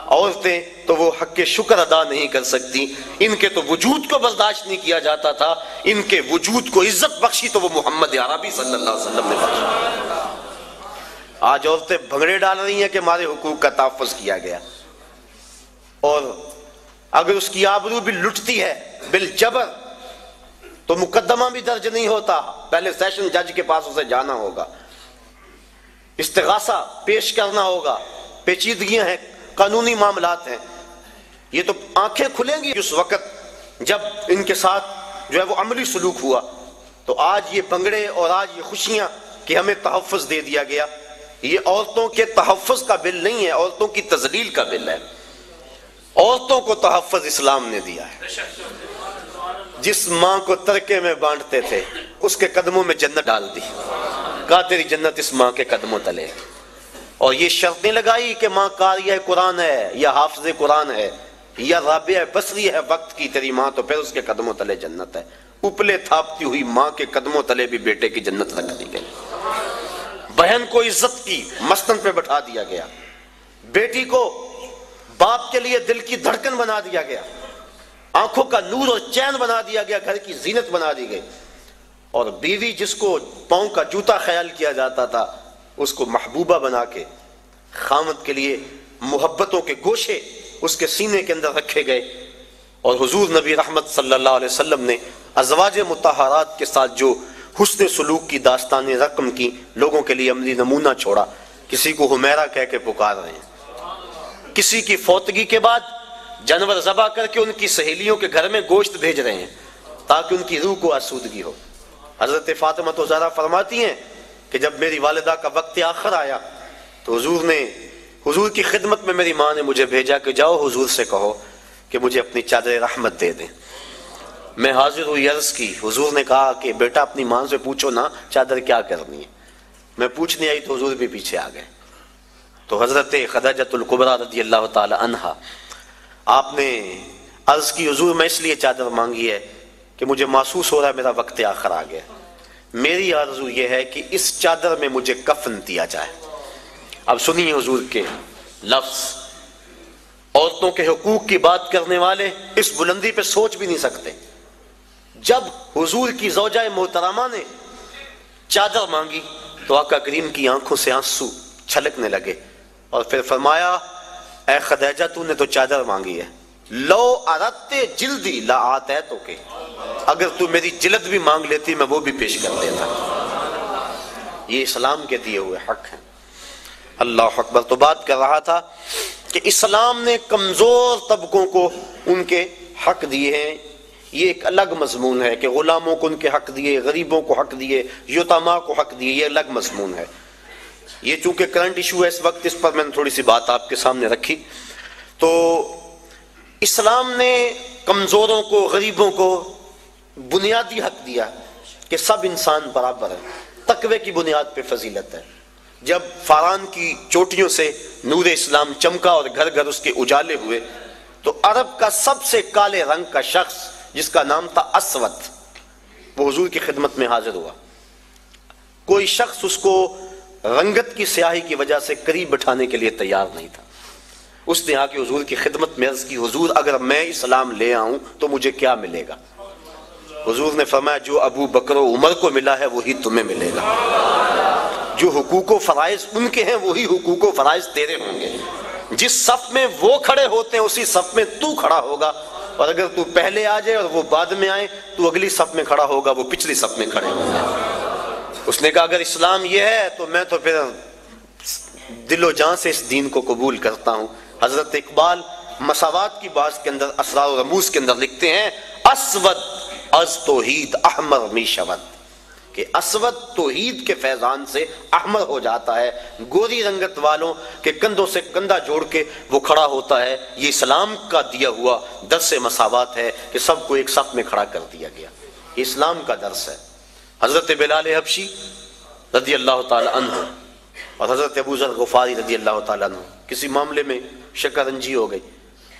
عورتیں، تو وہ حق شکر ادا نہیں کر سکتی۔ ان کے تو وجود کو برداشت نہیں کیا جاتا تھا، ان کے وجود کو عزت بخشی تو وہ محمد عربی صلی اللہ علیہ وسلم نے بخشی۔ آج عورتیں بھنگڑے ڈال رہی ہیں کہ ہمارے حقوق کا تحفظ کیا گیا، اور اگر اس کی آبرو بھی لٹتی ہے بالجبر تو مقدمہ بھی درج نہیں ہوتا، پہلے سیشن جج کے پاس اسے جانا ہوگا، استغاثہ پیش کرنا ہوگا، پیچیدگیاں ہیں، قانونی معاملات ہیں۔ یہ تو آنکھیں کھلیں گی اس وقت جب ان کے ساتھ جو ہے وہ عملی سلوک ہوا۔ تو آج یہ بنگڑے اور آج یہ خوشیاں کہ ہمیں تحفظ دے دیا گیا، یہ عورتوں کے تحفظ کا بل نہیں ہے، عورتوں کی تذلیل کا بل ہے۔ عورتوں کو تحفظ اسلام نے دیا ہے۔ جس ماں کو ترکے میں بانٹتے تھے اس کے قدموں میں جنت ڈال دی، کہا تیری جنت اس ماں کے قدموں تلے، اور یہ شرط نہیں لگائی کہ ماں قاریہ قرآن ہے یا حافظ قرآن ہے یا رابعہ بصری ہے وقت کی تیری ماں تو پھر اس کے قدموں تلے جنت ہے، اپلے تھاپتی ہوئی ماں کے قدموں تلے بھی بیٹے کی جنت رکھ دی گئی۔ بہن کو عزت کی مستن پہ بٹھا دیا گیا، بیٹی کو باپ کے لیے دل کی دھڑکن بنا دیا گیا، آنکھوں کا نور اور چین بنا دیا گیا، گھر کی زینت بنا دی گئی، اور بیوی جس کو پاؤں کا جوتا خیال کیا جاتا تھا اس کو محبوبہ بنا کے خامد کے لیے محبتوں کے گوشے اس کے سینے کے اندر رکھے گئے۔ اور حضور نبی رحمت صلی اللہ علیہ وسلم نے ازواج مطہرات کے ساتھ جو حسن سلوک کی داستانیں رقم کی، لوگوں کے لیے عملی نمونہ چھوڑا۔ کسی کو حمیرہ کہہ کے پکار رہے ہیں، کسی کی فوتگی کے بعد جانور ذبح کر کے ان کی سہیلیوں کے گھر میں گوشت بھیج رہے ہیں تاکہ ان کی روح کو آسودگی ہو۔ حضرت فاطمہ تو زہرا فرماتی ہیں کہ جب میری والدہ کا وقت آخر آیا تو حضور کی خدمت میں میری ماں نے مجھے بھیجا کہ جاؤ حضور سے کہو کہ مجھے اپنی چادر رحمت دے دیں۔ میں حاضر ہوئی، عرض کی، حضور نے کہا کہ بیٹا اپنی ماں سے پوچھو نا چادر کیا کرنی ہے۔ میں پوچھنے آئی تو حضور بھی پیچھے آ گئے۔ تو حضرت خدیجۃ الکبریٰ رضی اللہ تعالی عنہا آپ نے عرض کی، حضور میں اس لیے چادر مانگی ہے کہ مجھے محسوس ہو رہا ہے میرا وقت آخر آ گیا، میری آرزو یہ ہے کہ اس چادر میں مجھے کفن دیا جائے۔ اب سنیے حضور کے لفظ، عورتوں کے حقوق کی بات کرنے والے اس بلندی پہ سوچ بھی نہیں سکتے۔ جب حضور کی زوجہ محترمہ نے چادر مانگی تو آقا کریم کی آنکھوں سے آنسو چھلکنے لگے، اور پھر فرمایا، اے خدیجہ تو نے تو چادر مانگی ہے، لو اردت جلدی لا آتیتک، اگر تو میری جلد بھی مانگ لیتی میں وہ بھی پیش کر دیتا۔ یہ اسلام کے دیے ہوئے حق ہیں۔ اللہ اکبر۔ تو بات کر رہا تھا کہ اسلام نے کمزور طبقوں کو ان کے حق دیے ہیں، یہ ایک الگ مضمون ہے کہ غلاموں کو ان کے حق دیے، غریبوں کو حق دیے، یتیماں کو حق دیے، یہ الگ مضمون ہے۔ یہ چونکہ کرنٹ ایشو ہے اس وقت، اس پر میں نے تھوڑی سی بات آپ کے سامنے رکھی۔ تو اسلام نے کمزوروں کو، غریبوں کو بنیادی حق دیا کہ سب انسان برابر ہیں، تقوی کی بنیاد پہ فضیلت ہے۔ جب فاران کی چوٹیوں سے نور اسلام چمکا اور گھر گھر اس کے اجالے ہوئے تو عرب کا سب سے کالے رنگ کا شخص جس کا نام تھا اسود، وہ حضور کی خدمت میں حاضر ہوا۔ کوئی شخص اس کو رنگت کی سیاہی کی وجہ سے قریب بٹھانے کے لیے تیار نہیں تھا۔ اس نے آ کے حضور کی خدمت میں عرض کی، حضور اگر میں اسلام لے آؤں تو مجھے کیا ملے گا؟ حضور نے فرمایا، جو ابو بکر و عمر کو ملا ہے وہی تمہیں ملے گا، جو حقوق و فرائض ان کے ہیں وہی حقوق و فرائض تیرے ہوں گے، جس صف میں وہ کھڑے ہوتے ہیں اسی صف میں تو کھڑا ہوگا، اور اگر تو پہلے آ جائے اور وہ بعد میں آئے تو اگلی صف میں کھڑا ہوگا، وہ پچھلی صف میں کھڑے ہوں گے۔ اس نے کہا اگر اسلام یہ ہے تو میں تو پھر دل و جان سے اس دین کو قبول کرتا ہوں۔ حضرت اقبال مساوات کی بات کے اندر اسرار و رموز کے اندر لکھتے ہیں، اسود از توحید احمر می شود، کہ اسود توحید کے فیضان سے احمر ہو جاتا ہے، گوری رنگت والوں کے کندھوں سے کندھا جوڑ کے وہ کھڑا ہوتا ہے۔ یہ اسلام کا دیا ہوا درس مساوات ہے کہ سب کو ایک صف میں کھڑا کر دیا گیا، یہ اسلام کا درس ہے۔ حضرت بلال حبشی رضی اللہ تعالی عنہ اور حضرت ابو ذر غفاری رضی اللہ تعالی عنہ کسی معاملے میں شکنجی ہو گئی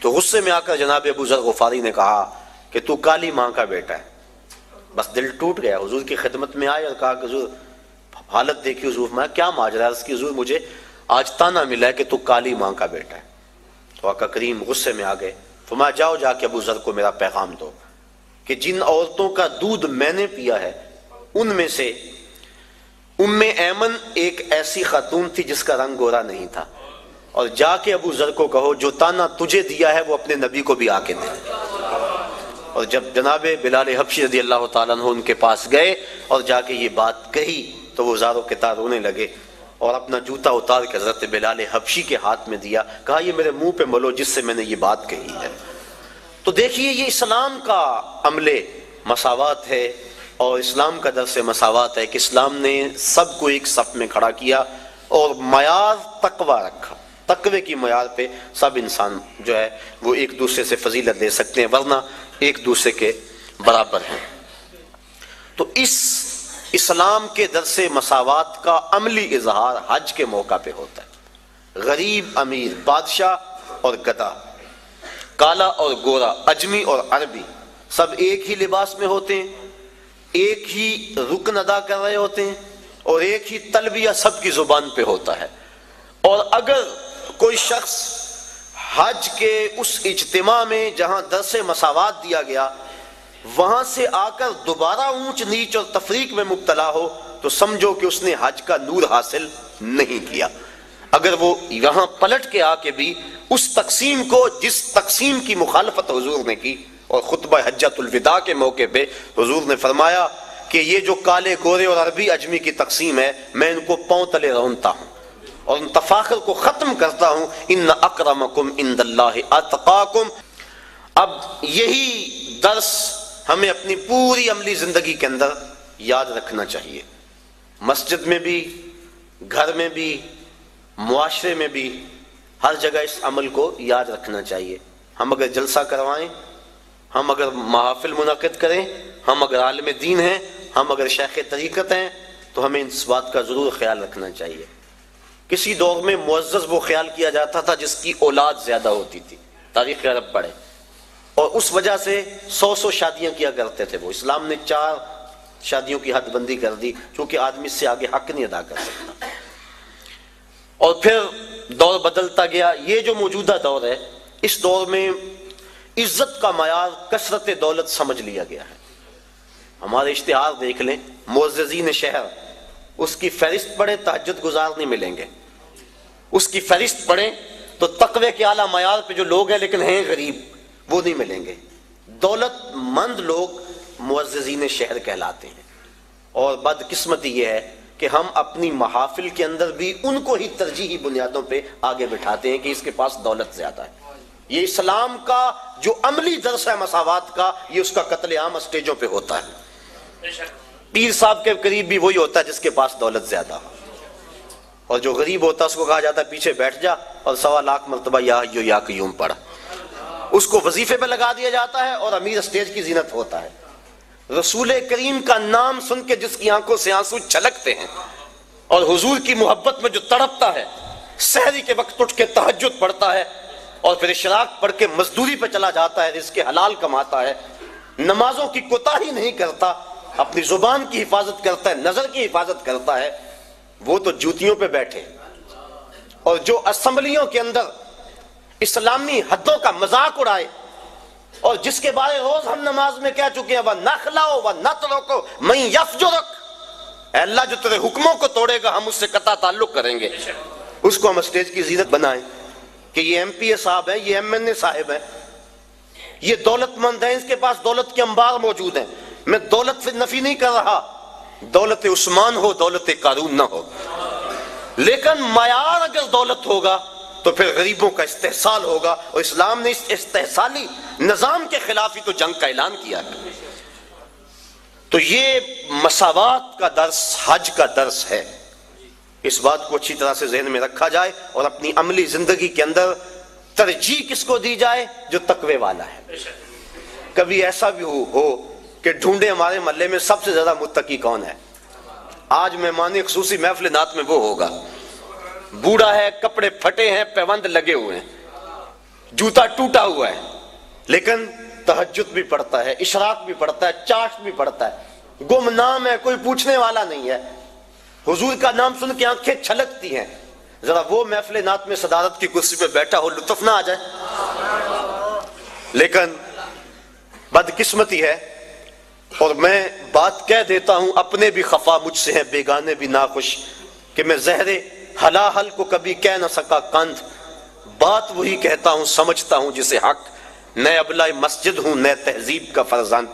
تو غصے میں آ کر جناب ابو ذر غفاری نے کہا کہ تو کالی ماں کا بیٹا ہے۔ بس دل ٹوٹ گیا، حضور کی خدمت میں آئے اور کہا کہ حضور حالت دیکھی، حضور میں کیا ماجرا ہے؟ اس کی حضور مجھے آج تانا ملا ہے کہ تو کالی ماں کا بیٹا ہے۔ تو آقا کریم غصے میں آ گئے، فرمایا جاؤ جا کے ابو ذر کو میرا پیغام دو کہ جن عورتوں کا دودھ میں نے پیا ہے ان میں سے ام ایمن ایک ایسی خاتون تھی جس کا رنگ گورا نہیں تھا، اور جا کے ابو ذر کو کہو جو تانا تجھے دیا ہے وہ اپنے نبی کو بھی آ کے دے۔ اور جب جناب بلال حبشی رضی اللہ تعالیٰ عنہ ان کے پاس گئے اور جا کے یہ بات کہی تو وہ زاروں کے تار رونے لگے اور اپنا جوتا اتار کے حضرت بلال حبشی کے ہاتھ میں دیا، کہا یہ میرے منہ پہ ملو جس سے میں نے یہ بات کہی ہے۔ تو دیکھیے یہ اسلام کا عمل مساوات ہے اور اسلام کا درس مساوات ہے کہ اسلام نے سب کو ایک صف میں کھڑا کیا اور معیار تقوی رکھا، تقوی کی معیار پہ سب انسان جو ہے وہ ایک دوسرے سے فضیلت لے سکتے ہیں، ورنہ ایک دوسرے کے برابر ہیں۔ تو اس اسلام کے درس مساوات کا عملی اظہار حج کے موقع پہ ہوتا ہے۔ غریب امیر، بادشاہ اور گدھا، کالا اور گورا، اجمی اور عربی، سب ایک ہی لباس میں ہوتے ہیں، ایک ہی رکن ادا کر رہے ہوتے ہیں، اور ایک ہی تلبیہ سب کی زبان پہ ہوتا ہے۔ اور اگر کوئی شخص حج کے اس اجتماع میں جہاں درس مساوات دیا گیا وہاں سے آ کر دوبارہ اونچ نیچ اور تفریق میں مبتلا ہو تو سمجھو کہ اس نے حج کا نور حاصل نہیں کیا۔ اگر وہ یہاں پلٹ کے آ کے بھی اس تقسیم کو، جس تقسیم کی مخالفت حضور نے کی، اور خطبہ حجۃ الوداع کے موقع پہ حضور نے فرمایا کہ یہ جو کالے گورے اور عربی اجمی کی تقسیم ہے میں ان کو پاؤں تلے رونتا ہوں اور ان تفاخر کو ختم کرتا ہوں، ان اکرمکم عند اللہ اتقاکم۔ اب یہی درس ہمیں اپنی پوری عملی زندگی کے اندر یاد رکھنا چاہیے، مسجد میں بھی، گھر میں بھی، معاشرے میں بھی، ہر جگہ اس عمل کو یاد رکھنا چاہیے۔ ہم اگر جلسہ کروائیں، ہم اگر محافل منعقد کریں، ہم اگر عالم دین ہیں، ہم اگر شیخ طریقت ہیں، تو ہمیں اس بات کا ضرور خیال رکھنا چاہیے۔ کسی دور میں معزز وہ خیال کیا جاتا تھا جس کی اولاد زیادہ ہوتی تھی، تاریخ عرب پڑھے، اور اس وجہ سے 100 شادیاں کیا کرتے تھے وہ۔ اسلام نے 4 شادیوں کی حد بندی کر دی کیونکہ آدمی اس سے آگے حق نہیں ادا کر سکتا۔ اور پھر دور بدلتا گیا۔ یہ جو موجودہ دور ہے، اس دور میں عزت کا معیار کثرت دولت سمجھ لیا گیا ہے۔ ہمارے اشتہار دیکھ لیں، معززین شہر، اس کی فہرست پڑھیں تہجد گزار نہیں ملیں گے، اس کی فہرست پڑھیں تو تقوی کے اعلیٰ معیار پہ جو لوگ ہیں لیکن ہیں غریب، وہ نہیں ملیں گے۔ دولت مند لوگ معززین شہر کہلاتے ہیں۔ اور بدقسمتی یہ ہے کہ ہم اپنی محافل کے اندر بھی ان کو ہی ترجیحی بنیادوں پہ آگے بٹھاتے ہیں کہ اس کے پاس دولت زیادہ ہے۔ یہ اسلام کا جو عملی درس ہے مساوات کا، یہ اس کا قتل عام اسٹیجوں پہ ہوتا ہے۔ پیر صاحب کے قریب بھی وہی ہوتا ہے جس کے پاس دولت زیادہ ہو، اور جو غریب ہوتا ہے اس کو کہا جاتا ہے پیچھے بیٹھ جا اور 1.25 لاکھ مرتبہ یا حیو یا قیوم پڑھ۔ اس کو وظیفے پہ لگا دیا جاتا ہے اور امیر اسٹیج کی زینت ہوتا ہے۔ رسول کریم کا نام سن کے جس کی آنکھوں سے آنسو چھلکتے ہیں اور حضور کی محبت میں جو تڑپتا ہے، سحری کے وقت اٹھ کے تہجد پڑھتا ہے اور پھر اشراق پڑھ کے مزدوری پہ چلا جاتا ہے، رزق حلال کماتا ہے، نمازوں کی کوتاہی نہیں کرتا، اپنی زبان کی حفاظت کرتا ہے، نظر کی حفاظت کرتا ہے، وہ تو جوتیوں پہ بیٹھے۔ اور جو اسمبلیوں کے اندر اسلامی حدوں کا مذاق اڑائے اور جس کے بارے روز ہم نماز میں کہہ چکے ہیں وَنَخْلَعُ وَنَتْرُكُ مَن يَفْجُرُكَ، اے اللہ جو تیرے حکموں کو توڑے گا ہم اس سے قطع تعلق کریں گے، اس کو ہم اسٹیج کی زینت بنائیں کہ یہ ایم پی اے صاحب ہیں، یہ ایم این اے صاحب ہیں، یہ دولت مند ہیں، اس کے پاس دولت کے انبار موجود ہیں۔ میں دولت سے نفی نہیں کر رہا، دولت عثمان ہو، دولت قارون نہ ہو، لیکن معیار اگر دولت ہوگا تو پھر غریبوں کا استحصال ہوگا، اور اسلام نے اس استحصالی نظام کے خلاف ہی تو جنگ کا اعلان کیا ہے۔ تو یہ مساوات کا درس حج کا درس ہے۔ اس بات کو اچھی طرح سے ذہن میں رکھا جائے اور اپنی عملی زندگی کے اندر ترجیح کس کو دی جائے؟ جو تقوی والا ہے۔ کبھی ایسا بھی ہو کہ ڈھونڈے ہمارے محلے میں سب سے زیادہ متقی کون ہے، آج مہمان خصوصی محفل نعت میں وہ ہوگا، بوڑھا ہے، کپڑے پھٹے ہیں، پیوند لگے ہوئے ہیں، جوتا ٹوٹا ہوا ہے، لیکن تہجد بھی پڑھتا ہے، اشراق بھی پڑھتا ہے، چاشت بھی پڑھتا ہے، گمنام ہے، کوئی پوچھنے والا نہیں ہے، حضور کا نام سن کے آنکھیں چھلکتی ہیں۔ ذرا وہ محفل نعت میں صدارت کی کرسی پہ بیٹھا ہو، لطف نہ آ جائے؟ لیکن بدقسمتی ہے، اور میں بات کہہ دیتا ہوں، اپنے بھی خفا مجھ سے ہیں، بیگانے بھی ناخوش، کہ میں زہر حلاحل کو کبھی کہہ نہ سکا کند، بات وہی کہتا ہوں سمجھتا ہوں جسے حق، نئے ابلہ مسجد ہوں نئے تہذیب کا فرزند۔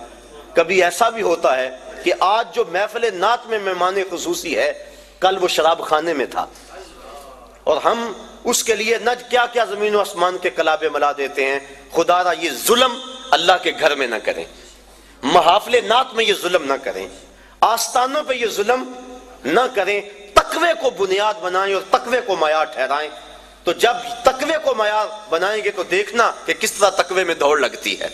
کبھی ایسا بھی ہوتا ہے کہ آج جو محفل نعت میں مہمان خصوصی ہے، کل وہ شراب خانے میں تھا، اور ہم اس کے لیے نہ کیا کیا زمین و آسمان کے کلابے ملا دیتے ہیں۔ خدا را یہ ظلم اللہ کے گھر میں نہ کریں، محافل نعت میں یہ ظلم نہ کریں، آستانوں پہ یہ ظلم نہ کریں، تقوی کو بنیاد بنائیں اور تقوی کو معیار ٹھہرائیں۔ تو جب تقوی کو معیار بنائیں گے تو دیکھنا کہ کس طرح تقوی میں دوڑ لگتی ہے۔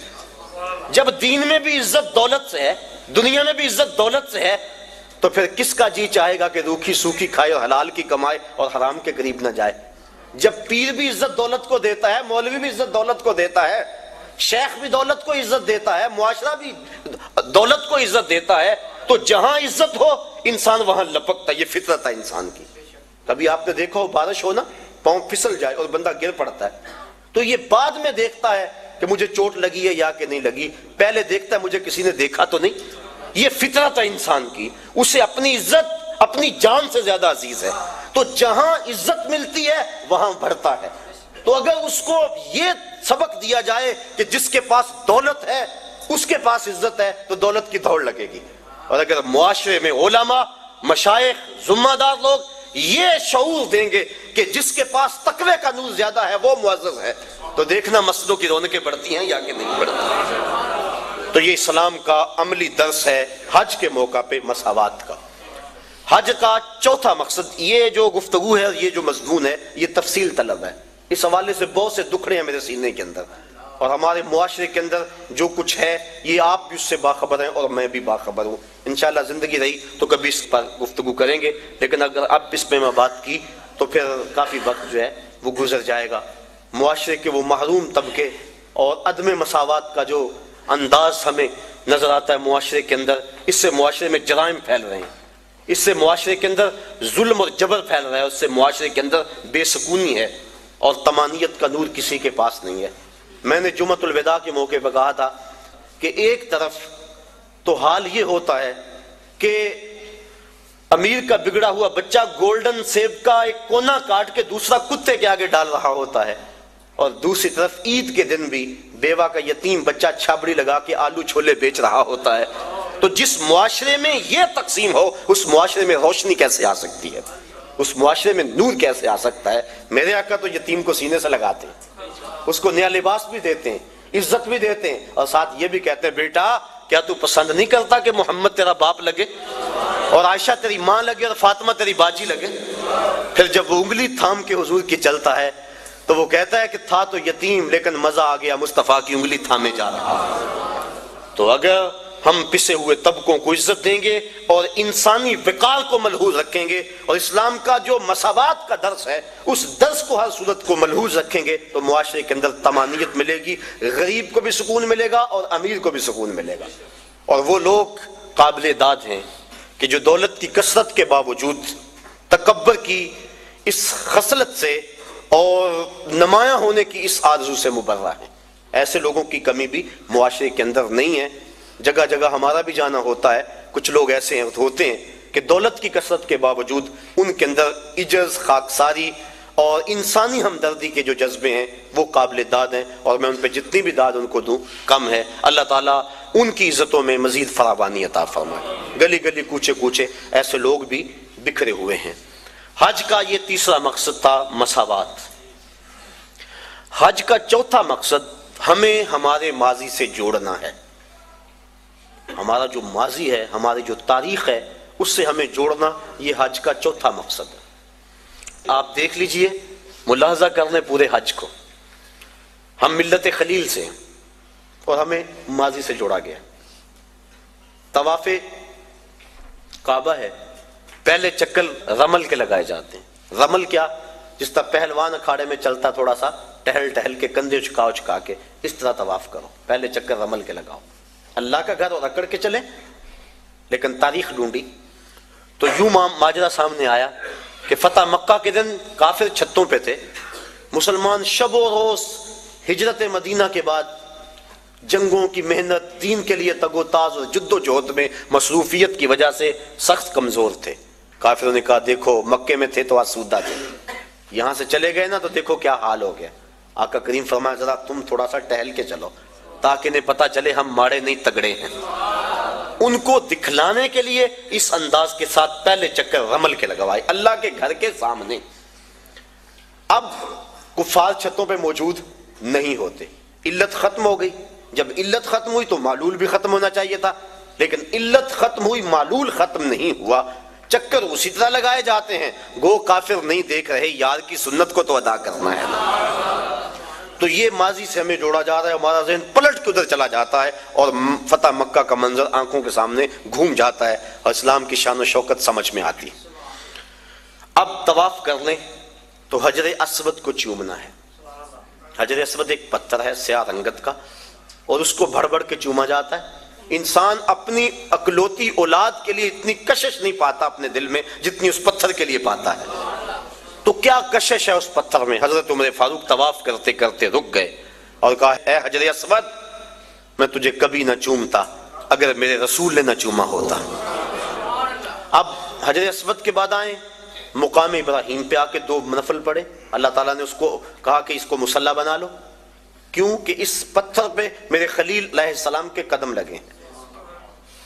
جب دین میں بھی عزت دولت سے ہے، دنیا میں بھی عزت دولت سے ہے، تو پھر کس کا جی چاہے گا کہ روکھی سوکھی کھائے اور حلال کی کمائے اور حرام کے قریب نہ جائے؟ جب پیر بھی عزت دولت کو دیتا ہے، مولوی بھی عزت دولت کو دیتا ہے، شیخ بھی دولت کو عزت دیتا ہے، معاشرہ بھی دولت کو عزت دیتا ہے، تو جہاں عزت ہو انسان وہاں لپکتا ہے۔ یہ فطرت ہے انسان کی۔ کبھی آپ نے دیکھا ہو بارش ہو نا، پاؤں پھسل جائے اور بندہ گر پڑتا ہے، تو یہ بعد میں دیکھتا ہے کہ مجھے چوٹ لگی ہے یا کہ نہیں لگی، پہلے دیکھتا ہے مجھے کسی نے دیکھا تو نہیں۔ یہ فطرت ہے انسان کی، اسے اپنی عزت اپنی جان سے زیادہ عزیز ہے، تو جہاں عزت ملتی ہے وہاں بڑھتا ہے۔ تو اگر اس کو یہ سبق دیا جائے کہ جس کے پاس دولت ہے اس کے پاس عزت ہے، تو دولت کی دوڑ لگے گی۔ اور اگر معاشرے میں علماء، مشائخ، ذمہ دار لوگ یہ شعور دیں گے کہ جس کے پاس تقوی کا نور زیادہ ہے وہ معزز ہے، تو دیکھنا مسجدوں کی رونقیں بڑھتی ہیں یا کہ نہیں بڑھتی۔ تو یہ اسلام کا عملی درس ہے حج کے موقع پہ مساوات کا۔ حج کا چوتھا مقصد، یہ جو گفتگو ہے، یہ جو مضمون ہے، یہ تفصیل طلب ہے۔ اس حوالے سے بہت سے دکھڑے ہیں میرے سینے کے اندر، اور ہمارے معاشرے کے اندر جو کچھ ہے یہ آپ بھی اس سے باخبر ہیں اور میں بھی باخبر ہوں۔ انشاءاللہ زندگی رہی تو کبھی اس پر گفتگو کریں گے، لیکن اگر اب اس پہ میں بات کی تو پھر کافی وقت جو ہے وہ گزر جائے گا۔ معاشرے کے وہ محروم طبقے اور عدم مساوات کا جو انداز ہمیں نظر آتا ہے معاشرے کے اندر، اس سے معاشرے میں جرائم پھیل رہے ہیں، اس سے معاشرے کے اندر ظلم اور جبر پھیل رہا ہے، اس سے معاشرے کے اندر بے سکونی ہے اور طمانینت کا نور کسی کے پاس نہیں ہے۔ میں نے جمعۃ الوداع کے موقع پہ کہا تھا کہ ایک طرف تو حال یہ ہوتا ہے کہ امیر کا بگڑا ہوا بچہ گولڈن سیب کا ایک کونا کاٹ کے دوسرا کتے کے آگے ڈال رہا ہوتا ہے، اور دوسری طرف عید کے دن بھی بیوہ کا یتیم بچہ چھابڑی لگا کے آلو چھولے بیچ رہا ہوتا ہے۔ تو جس معاشرے میں یہ تقسیم ہو اس معاشرے میں روشنی کیسے آ سکتی ہے، اس معاشرے میں نور کیسے آ سکتا ہے؟ میرے آقا تو یتیم کو سینے سے لگاتے ہیں، اس کو نیا لباس بھی دیتے ہیں، عزت بھی دیتے ہیں، اور ساتھ یہ بھی کہتے ہیں بیٹا کیا تو پسند نہیں کرتا کہ محمد تیرا باپ لگے اور عائشہ تیری ماں لگے اور فاطمہ تیری باجی لگے؟ پھر جب وہ انگلی تھام کے حضور کی چلتا ہے تو وہ کہتا ہے کہ تھا تو یتیم لیکن مزہ آ گیا مصطفیٰ کی انگلی تھامے جا رہا۔ تو اگر ہم پسے ہوئے طبقوں کو عزت دیں گے اور انسانی وقار کو ملحوظ رکھیں گے اور اسلام کا جو مساوات کا درس ہے اس درس کو ہر صورت کو ملحوظ رکھیں گے، تو معاشرے کے اندر طمانینت ملے گی، غریب کو بھی سکون ملے گا اور امیر کو بھی سکون ملے گا۔ اور وہ لوگ قابل داد ہیں کہ جو دولت کی کثرت کے باوجود تکبر کی اس خصلت سے اور نمایاں ہونے کی اس آرزو سے مبرہ ہیں، ایسے لوگوں کی کمی بھی معاشرے کے اندر نہیں ہے۔ جگہ جگہ ہمارا بھی جانا ہوتا ہے، کچھ لوگ ایسے ہوتے ہیں کہ دولت کی کثرت کے باوجود ان کے اندر عجز، خاکساری اور انسانی ہمدردی کے جو جذبے ہیں وہ قابل داد ہیں، اور میں ان پہ جتنی بھی داد ان کو دوں کم ہے۔ اللہ تعالیٰ ان کی عزتوں میں مزید فراوانی عطا فرمائے۔ گلی گلی کوچے کوچے ایسے لوگ بھی بکھرے ہوئے ہیں۔ حج کا یہ تیسرا مقصد تھا مساوات۔ حج کا چوتھا مقصد ہمیں ہمارے ماضی سے جوڑنا ہے۔ ہمارا جو ماضی ہے، ہماری جو تاریخ ہے، اس سے ہمیں جوڑنا، یہ حج کا چوتھا مقصد ہے۔ آپ دیکھ لیجئے، ملاحظہ کر لیں پورے حج کو، ہم ملت خلیل سے ہیں اور ہمیں ماضی سے جوڑا گیا۔ طواف کعبہ ہے، پہلے چکر رمل کے لگائے جاتے ہیں۔ رمل کیا؟ جس طرح پہلوان اکھاڑے میں چلتا تھوڑا سا ٹہل ٹہل کے کندھے چکا کے، اس طرح طواف کرو، پہلے چکر رمل کے لگاؤ۔ اللہ کا گھر اور اکڑ کے چلیں، لیکن تاریخ ڈھونڈی تو یوں ماجرا سامنے آیا کہ فتح مکہ کے دن کافر چھتوں پہ تھے، مسلمان شب و روز ہجرت مدینہ کے بعد جنگوں کی محنت، دین کے لیے تگ و تاز اور جد و جہد میں مصروفیت کی وجہ سے سخت کمزور تھے۔ کافروں نے کہا دیکھو مکے میں تھے تو آسودہ تھے، یہاں سے چلے گئے نا تو دیکھو کیا حال ہو گیا۔ آقا کریم فرمایا ذرا تم تھوڑا سا ٹہل کے چلو تاکہ انہیں پتہ چلے ہم ماڑے نہیں تگڑے ہیں۔ ان کو دکھلانے کے لیے اس انداز کے ساتھ پہلے چکر رمل کے لگوائے اللہ کے گھر کے سامنے۔ اب کفار چھتوں پہ موجود نہیں ہوتے، علت ختم ہو گئی۔ جب علت ختم ہوئی تو معلول بھی ختم ہونا چاہیے تھا، لیکن علت ختم ہوئی معلول ختم نہیں ہوا، چکر اسی طرح لگائے جاتے ہیں۔ گو کافر نہیں دیکھ رہے، یار کی سنت کو تو ادا کرنا ہے نا۔ تو یہ ماضی سے ہمیں جوڑا جا رہا ہے، ہمارا ذہن پلٹ کے ادھر چلا جاتا ہے اور فتح مکہ کا منظر آنکھوں کے سامنے گھوم جاتا ہے اور اسلام کی شان و شوکت سمجھ میں آتی. اب طواف کر لیں تو حجر اسود کو چومنا ہے. حجر اسود ایک پتھر ہے سیاہ رنگت کا، اور اس کو بھڑ بھڑ کے چوما جاتا ہے. انسان اپنی اکلوتی اولاد کے لیے اتنی کشش نہیں پاتا اپنے دل میں جتنی اس پتھر کے لیے پاتا ہے. تو کیا کشش ہے اس پتھر میں. حضرت عمر فاروق طواف کرتے کرتے رک گئے اور کہا اے حجر اسود، میں تجھے کبھی نہ چومتا اگر میرے رسول نے نہ چوما ہوتا. اب حجر اسود کے بعد آئیں مقام ابراہیم پہ آ کے 2 نفل پڑھے. اللہ تعالیٰ نے اس کو کہا کہ اس کو مصلی بنا لو، کیوں کہ اس پتھر پہ میرے خلیل علیہ السلام کے قدم لگے.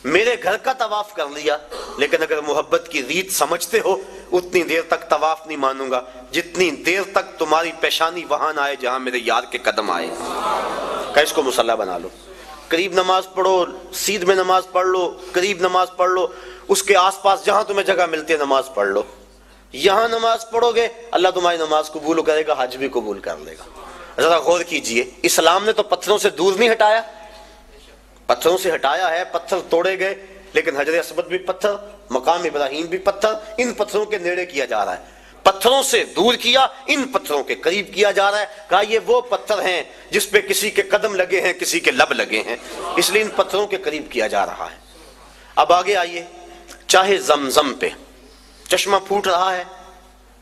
میرے گھر کا طواف کر لیا، لیکن اگر محبت کی ریت سمجھتے ہو اتنی دیر تک طواف نہیں مانوں گا جتنی دیر تک تمہاری پیشانی وہاں نہ آئے جہاں میرے یار کے قدم آئے. کہ اس کو مصلی بنا لو. قریب نماز پڑھو، سیدھ میں نماز پڑھ لو، قریب نماز پڑھ لو، اس کے آس پاس جہاں تمہیں جگہ ملتی ہے نماز پڑھ لو. یہاں نماز پڑھو گے اللہ تمہاری نماز قبول کرے گا، حج بھی قبول کر لے گا. ذرا غور کیجئے، اسلام نے تو پتھروں سے دور نہیں ہٹایا، پتھروں سے ہٹایا ہے، پتھر توڑے گئے، لیکن حجر اسود بھی پتھر، مقام ابراہیم بھی پتھر، ان پتھروں کے نیڑے کیا جا رہا ہے. پتھروں سے دور کیا، ان پتھروں کے قریب کیا جا رہا ہے. کہا یہ وہ پتھر ہیں جس پہ کسی کے قدم لگے ہیں، کسی کے لب لگے ہیں، اس لیے ان پتھروں کے قریب کیا جا رہا ہے. اب آگے آئیے، چاہے زمزم پہ چشمہ پھوٹ رہا ہے،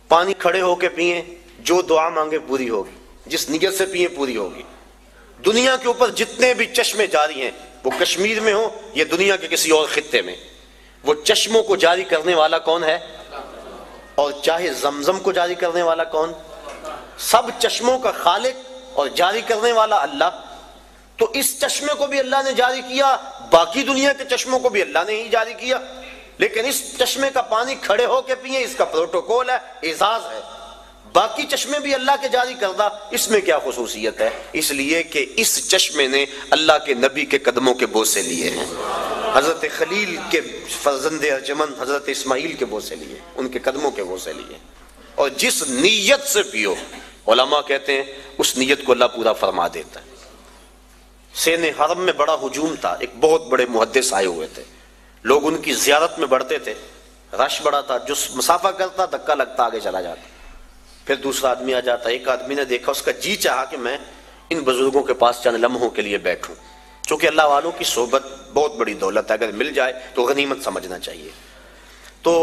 پانی کھڑے ہو کے پئیں، جو دعا مانگے پوری ہوگی، جس نیت سے پئیں پوری ہوگی. دنیا کے اوپر جتنے بھی چشمے جاری ہیں، وہ کشمیر میں ہوں یا دنیا کے کسی اور خطے میں، وہ چشموں کو جاری کرنے والا کون ہے؟ اور چاہے زمزم کو جاری کرنے والا کون؟ سب چشموں کا خالق اور جاری کرنے والا اللہ. تو اس چشمے کو بھی اللہ نے جاری کیا، باقی دنیا کے چشموں کو بھی اللہ نے ہی جاری کیا، لیکن اس چشمے کا پانی کھڑے ہو کے پئیں، اس کا پروٹوکول ہے، اعزاز ہے. باقی چشمے بھی اللہ کے جاری کردہ، اس میں کیا خصوصیت ہے؟ اس لیے کہ اس چشمے نے اللہ کے نبی کے قدموں کے بوسے لیے ہیں، حضرت خلیل کے فرزند ارجمند حضرت اسماعیل کے بوسے لیے، ان کے قدموں کے بوسے لیے. اور جس نیت سے پیو، علماء کہتے ہیں اس نیت کو اللہ پورا فرما دیتا ہے. سین حرم میں بڑا ہجوم تھا، ایک بہت بڑے محدث آئے ہوئے تھے، لوگ ان کی زیارت میں بڑھتے تھے، رش بڑا تھا، جو مسافہ کرتا دھکا لگتا آگے چلا جاتا. پھر دوسرا آدمی آ جاتا. ایک آدمی نے دیکھا، اس کا جی چاہا کہ میں ان بزرگوں کے پاس چند لمحوں کے لیے بیٹھوں، چونکہ اللہ والوں کی صحبت بہت بڑی دولت ہے، اگر مل جائے تو غنیمت سمجھنا چاہیے. تو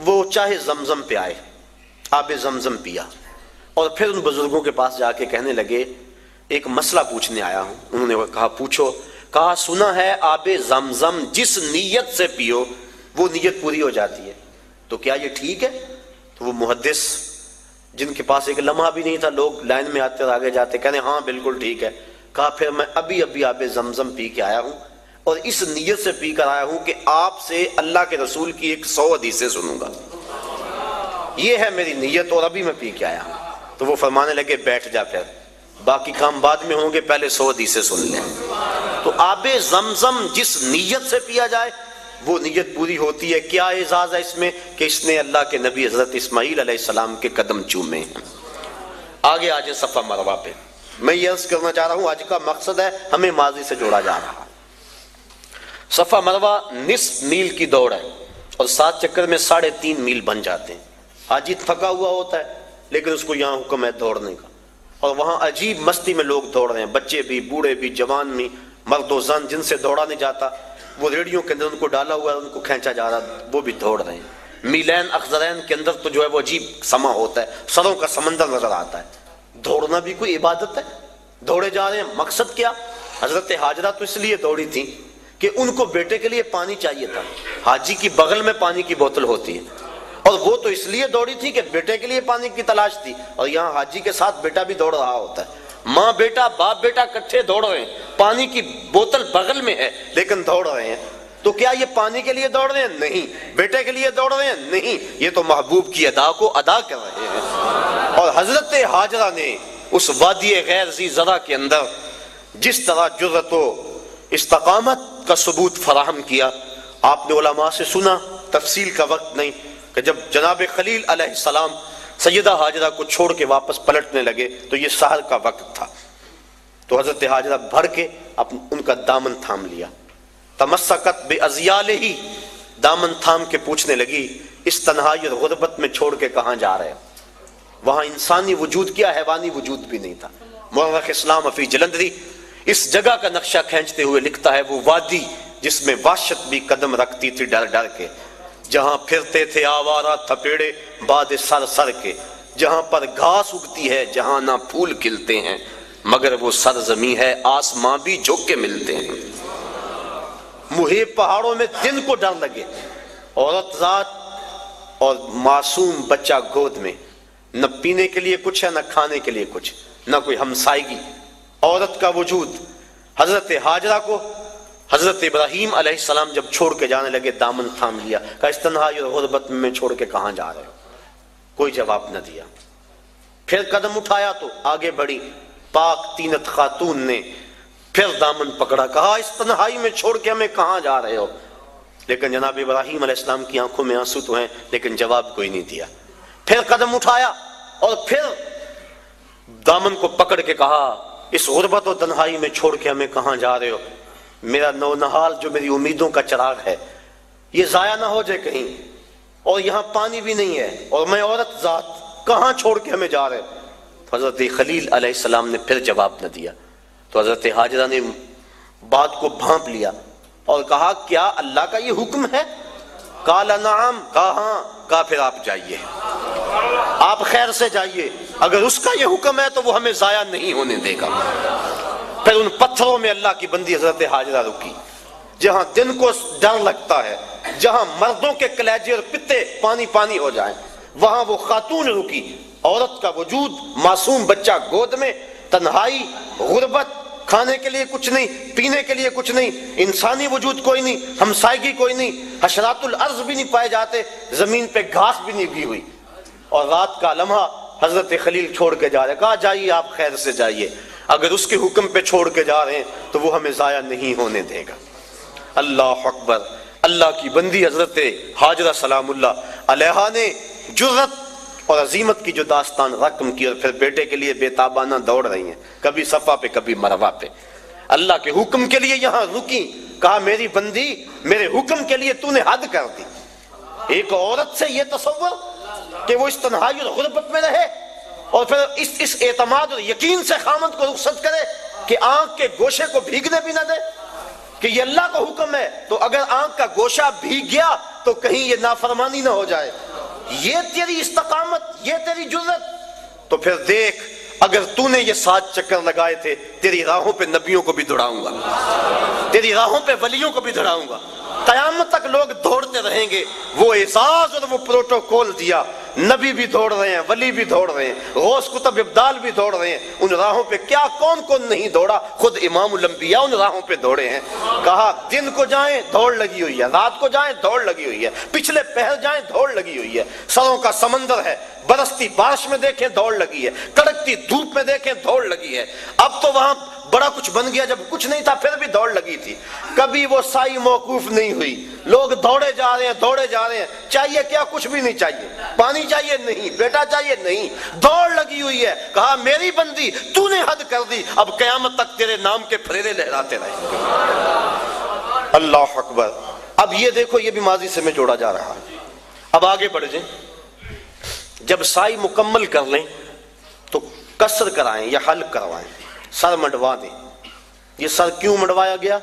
وہ چاہے زمزم پہ آئے، آب زمزم پیا، اور پھر ان بزرگوں کے پاس جا کے کہنے لگے ایک مسئلہ پوچھنے آیا ہوں. انہوں نے کہا پوچھو. کہا سنا ہے آب زمزم جس نیت سے پیو وہ نیت پوری ہو جاتی ہے، تو کیا یہ ٹھیک ہے؟ تو وہ محدث جن کے پاس ایک لمحہ بھی نہیں تھا، لوگ لائن میں آتے اور آگے جاتے، کہنے ہاں بالکل ٹھیک ہے. کہا پھر میں ابھی آب زمزم پی کے آیا ہوں اور اس نیت سے پی کر آیا ہوں کہ آپ سے اللہ کے رسول کی 100 حدیثیں سنوں گا، یہ ہے میری نیت، اور ابھی میں پی کے آیا ہوں. تو وہ فرمانے لگے بیٹھ جا، پھر باقی کام بعد میں ہوں گے، پہلے 100 حدیثیں سن لیں. تو آب زمزم جس نیت سے پیا جائے وہ نیت پوری ہوتی ہے. کیا اعزاز ہے اس میں کہ اس نے اللہ کے نبی حضرت اسماعیل علیہ السلام کے قدم چومے. آگے آج صفا مروہ پہ میں یہ عرض کرنا چاہ رہا ہوں، آج کا مقصد ہے ہمیں ماضی سے جوڑا جا رہا. صفا مروہ نصف میل کی دوڑ ہے اور 7 چکر میں 3.5 میل بن جاتے ہیں. حاجی تھکا ہوا ہوتا ہے لیکن اس کو یہاں حکم ہے دوڑنے کا، اور وہاں عجیب مستی میں لوگ دوڑ رہے ہیں، بچے بھی، بوڑھے بھی، جوان بھی، مرد و زن. جن سے دوڑا نہیں جاتا وہ ریڑیوں کے اندر ان کو ڈالا ہوا ہے، ان کو کھینچا جا رہا، وہ بھی دوڑ رہے ہیں. میلین اخضرین کے اندر تو جو ہے وہ عجیب سما ہوتا ہے، سروں کا سمندر نظر آتا ہے. دوڑنا بھی کوئی عبادت ہے، دوڑے جا رہے ہیں. مقصد کیا؟ حضرت حاجرہ تو اس لیے دوڑی تھی کہ ان کو بیٹے کے لیے پانی چاہیے تھا. حاجی کی بغل میں پانی کی بوتل ہوتی ہے، اور وہ تو اس لیے دوڑی تھی کہ بیٹے کے لیے پانی کی تلاش تھی، اور یہاں حاجی کے ساتھ بیٹا بھی دوڑ رہا ہوتا ہے. ماں بیٹا، باپ بیٹا کٹھے دوڑ رہے ہیں، پانی کی بوتل بغل میں ہے لیکن دوڑ رہے ہیں. تو کیا یہ پانی کے لیے دوڑ رہے ہیں؟ نہیں. بیٹے کے لیے دوڑ رہے ہیں؟ نہیں. یہ تو محبوب کی ادا کو ادا کر رہے ہیں. اور حضرت حاجرہ نے اس وادی غیر ذی زرع کے اندر جس طرح جرأت و استقامت کا ثبوت فراہم کیا، آپ نے علماء سے سنا، تفصیل کا وقت نہیں، کہ جب جناب خلیل علیہ السلام سیدہ حاجرہ کو چھوڑ کے واپس پلٹنے لگے تو یہ سحر کا وقت تھا، تو حضرت حاجرہ بھر کے ان کا دامن تھام لیا، تمسکت بِأَزْيَالِهِ، دامن تھام کے پوچھنے لگی اس تنہائی اور غربت میں چھوڑ کے کہاں جا رہے ہو؟ وہاں انسانی وجود کیا حیوانی وجود بھی نہیں تھا۔ مورخ اسلام فی جلندری اس جگہ کا نقشہ کھینچتے ہوئے لکھتا ہے وہ وادی جس میں وحشت بھی قدم رکھتی تھی ڈر ڈر کے، جہاں پھرتے تھے آوارہ تھپیڑے باد سر سر کے، جہاں پر گھاس اگتی ہے جہاں نہ پھول کھلتے ہیں، مگر وہ سرزمین ہے آسماں بھی جھک کے ملتے ہیں۔ محیط پہاڑوں میں دن کو ڈر لگے، عورت ذات اور معصوم بچہ گود میں، نہ پینے کے لیے کچھ ہے نہ کھانے کے لیے کچھ، نہ کوئی ہمسائیگی، عورت کا وجود۔ حضرت حاجرہ کو حضرت ابراہیم علیہ السلام جب چھوڑ کے جانے لگے دامن تھام لیا، کہا اس تنہائی اور غربت میں چھوڑ کے کہاں جا رہے ہو؟ کوئی جواب نہ دیا۔ پھر قدم اٹھایا تو آگے بڑھی پاک تینت خاتون نے، پھر دامن پکڑا، کہا اس تنہائی میں چھوڑ کے ہمیں کہاں جا رہے ہو؟ لیکن جناب ابراہیم علیہ السلام کی آنکھوں میں آنسو تو ہیں لیکن جواب کوئی نہیں دیا۔ پھر قدم اٹھایا اور پھر دامن کو پکڑ کے کہا اس غربت اور تنہائی میں چھوڑ کے ہمیں کہاں جا رہے ہو؟ میرا نونہال جو میری امیدوں کا چراغ ہے یہ ضائع نہ ہو جائے کہیں، اور یہاں پانی بھی نہیں ہے، اور میں عورت ذات، کہاں چھوڑ کے ہمیں جا رہے؟ حضرت خلیل علیہ السلام نے پھر جواب نہ دیا، تو حضرت حاجرہ نے بات کو بھانپ لیا اور کہا کیا اللہ کا یہ حکم ہے؟ قال نعم، کہا ہاں، کہا پھر آپ جائیے، آپ خیر سے جائیے، اگر اس کا یہ حکم ہے تو وہ ہمیں ضائع نہیں ہونے دے گا۔ پھر ان پتھروں میں اللہ کی بندی حضرت حاجرہ رکی، جہاں دن کو ڈر لگتا ہے، جہاں مردوں کے کلیجے اور پتے پانی پانی ہو جائیں، وہاں وہ خاتون رکی، عورت کا وجود، معصوم بچہ گود میں، تنہائی، غربت، کھانے کے لیے کچھ نہیں، پینے کے لیے کچھ نہیں، انسانی وجود کوئی نہیں، ہمسائیگی کوئی نہیں، حشرات الارض بھی نہیں پائے جاتے، زمین پہ گھاس بھی نہیں اگی ہوئی، اور رات کا لمحہ حضرت خلیل چھوڑ کے جا رہے، کہا جائیے آپ خیر سے جائیے، اگر اس کے حکم پہ چھوڑ کے جا رہے ہیں تو وہ ہمیں ضائع نہیں ہونے دے گا۔ اللہ اکبر۔ اللہ کی بندی حضرت حاجرہ سلام اللہ علیہا نے جرت اور عظیمت کی جو داستان رقم کی، اور پھر بیٹے کے لیے بے تابانہ دوڑ رہی ہیں، کبھی صفا پہ کبھی مروہ پہ، اللہ کے حکم کے لیے یہاں رکی، کہا میری بندی میرے حکم کے لیے تو نے حد کر دی۔ ایک عورت سے یہ تصور کہ وہ اس تنہائی اور غربت میں رہے، اور پھر اس اعتماد اور یقین سے خامد کو رخصت کرے کہ آنکھ کے گوشے کو بھیگنے بھی نہ دے، کہ یہ اللہ کا حکم ہے، تو اگر آنکھ کا گوشہ بھیگ گیا تو کہیں یہ نافرمانی نہ ہو جائے، یہ تیری استقامت، یہ تیری جرت، تو پھر دیکھ اگر تو نے یہ 7 چکر لگائے تھے، تیری راہوں پہ نبیوں کو بھی دوڑاؤں گا، تیری راہوں پہ ولیوں کو بھی دوڑاؤں گا، قیامت تک لوگ دوڑتے رہیں گے۔ وہ اعزاز اور وہ پروٹوکول دیا، نبی بھی دوڑ رہے ہیں، ولی بھی دوڑ رہے ہیں، غوث کتب ابدال بھی دوڑ رہے ہیں، ان راہوں پہ کیا کون کون نہیں دوڑا، خود امام الانبیاء ان راہوں پہ دوڑے ہیں۔ کہا دن کو جائیں دوڑ لگی ہوئی ہے، رات کو جائیں دوڑ لگی ہوئی ہے، پچھلے پہر جائیں دوڑ لگی ہوئی ہے، سروں کا سمندر ہے، برستی بارش میں دیکھیں دوڑ لگی ہے، کڑکتی دھوپ میں دیکھیں دوڑ لگی ہے، اب تو وہاں بڑا کچھ بن گیا، جب کچھ نہیں تھا پھر بھی دوڑ لگی تھی، کبھی وہ سائی موقوف نہیں ہوئی، لوگ دوڑے جا رہے ہیں دوڑے جا رہے ہیں، چاہیے کیا؟ کچھ بھی نہیں چاہیے، پانی چاہیے نہیں، بیٹا چاہیے نہیں، دوڑ لگی ہوئی ہے۔ کہا میری بندی تو نے حد کر دی، اب قیامت تک تیرے نام کے پھریرے لہراتے رہیں گے۔ اللہ اکبر۔ اب یہ دیکھو یہ بھی ماضی سے میں جوڑا جا رہا ہے، اب آگے بڑھ جائیں، جب سائی مکمل کر لیں تو قصر کرائیں یا حلق کروائیں، سر مڈوا دیں۔ یہ سر کیوں مڈوایا گیا؟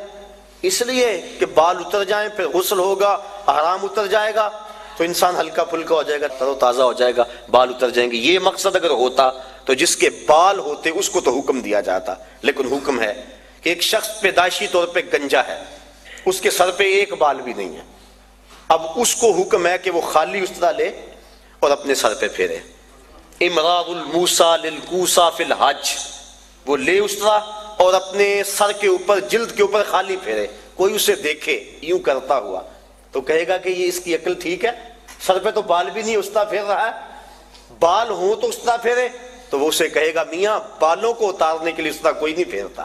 اس لیے کہ بال اتر جائیں، پھر غسل ہوگا، احرام اتر جائے گا تو انسان ہلکا پھلکا ہو جائے گا، تر و تازہ ہو جائے گا، بال اتر جائیں گے۔ یہ مقصد اگر ہوتا تو جس کے بال ہوتے اس کو تو حکم دیا جاتا، لیکن حکم ہے کہ ایک شخص پیدائشی طور پہ گنجا ہے، اس کے سر پہ ایک بال بھی نہیں ہے، اب اس کو حکم ہے کہ وہ خالی استرا لے اور اپنے سر پہ پھیرے۔ امراء الموسیٰ للکوسیٰ فی الحج، وہ لے استرا اور اپنے سر کے اوپر جلد کے اوپر خالی پھیرے، کوئی اسے دیکھے یوں کرتا ہوا تو کہے گا کہ یہ اس کی عقل ٹھیک ہے، سر پہ تو بال بھی نہیں استرا پھیر رہا ہے، بال ہوں تو استرا پھیرے، تو وہ اسے کہے گا میاں بالوں کو اتارنے کے لیے استرا کوئی نہیں پھیرتا،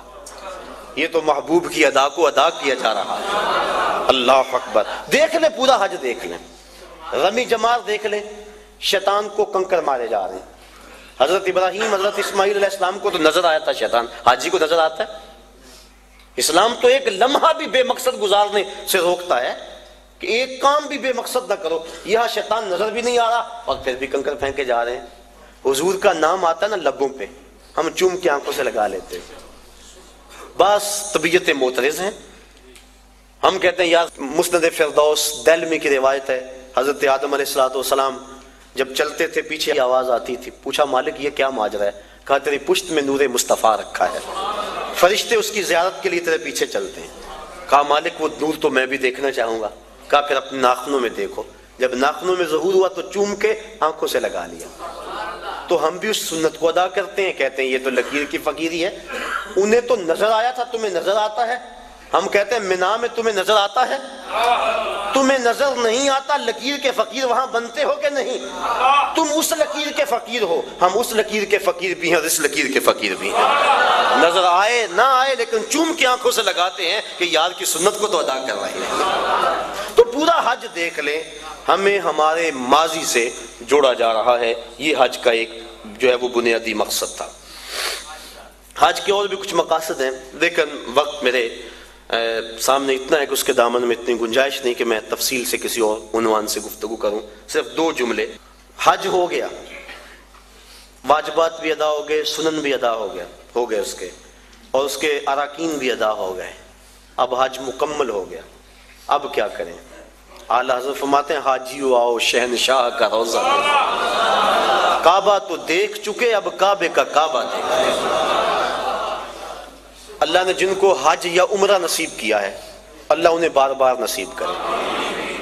یہ تو محبوب کی ادا کو ادا کیا جا رہا ہے۔ اللہ اکبر۔ دیکھ لیں پورا حج دیکھ لیں، رمی جمار دیکھ لیں، شیطان کو کنکر مارے جا رہے ہیں. حضرت ابراہیم حضرت اسماعیل علیہ السلام کو تو نظر آیا تھا شیطان، حاجی کو نظر آتا ہے؟ اسلام تو ایک لمحہ بھی بے مقصد گزارنے سے روکتا ہے کہ ایک کام بھی بے مقصد نہ کرو. یہاں شیطان نظر بھی نہیں آ رہا اور پھر بھی کنکر پھینکے جا رہے ہیں. حضور کا نام آتا ہے نا لبوں پہ، ہم چوم کے آنکھوں سے لگا لیتے ہیں. بس طبیعتیں معترض ہیں. ہم کہتے ہیں یار مسند فردوس دلمی کی روایت ہے، حضرت آدم علیہ السلام جب چلتے تھے پیچھے آواز آتی تھی. پوچھا مالک یہ کیا ماجرا ہے؟ کہا تیری پشت میں نور مصطفیٰ رکھا ہے، فرشتے اس کی زیارت کے لیے تیرے پیچھے چلتے ہیں. کہا مالک وہ نور تو میں بھی دیکھنا چاہوں گا. کہا پھر اپنے ناخنوں میں دیکھو. جب ناخنوں میں ظہور ہوا تو چوم کے آنکھوں سے لگا لیا. تو ہم بھی اس سنت کو ادا کرتے ہیں، کہتے ہیں یہ تو لکیر کی فقیری ہے. انہیں تو نظر آیا تھا، تمہیں نظر آتا ہے؟ ہم کہتے ہیں مینا میں تمہیں نظر آتا ہے؟ تمہیں نظر نہیں آتا. لکیر کے فقیر وہاں بنتے ہو کہ نہیں؟ تم اس لکیر کے فقیر ہو، ہم اس لکیر کے فقیر بھی ہیں اور اس لکیر کے فقیر بھی ہیں. نظر آئے نہ آئے لیکن چوم کے آنکھوں سے لگاتے ہیں کہ یار کی سنت کو تو ادا کر رہے ہیں. تو پورا حج دیکھ لیں، ہمیں ہمارے ماضی سے جوڑا جا رہا ہے. یہ حج کا ایک جو ہے وہ بنیادی مقصد تھا. حج کے اور بھی کچھ مقاصد ہیں لیکن وقت میرے سامنے اتنا ہے کہ اس کے دامن میں اتنی گنجائش نہیں کہ میں تفصیل سے کسی اور عنوان سے گفتگو کروں. صرف 2 جملے. حج ہو گیا، واجبات بھی ادا ہو گئے، سنن بھی ادا ہو گئے اس کے، اور اس کے اراکین بھی ادا ہو گئے. اب حج مکمل ہو گیا. اب کیا کریں؟ اعلیٰ حضرت فرماتے ہیں حاجیو آؤ شہنشاہ کا روزہ دیکھو. کعبہ تو دیکھ چکے، اب کعبے کا کعبہ دیکھو. اللہ نے جن کو حج یا عمرہ نصیب کیا ہے اللہ انہیں بار بار نصیب کرے،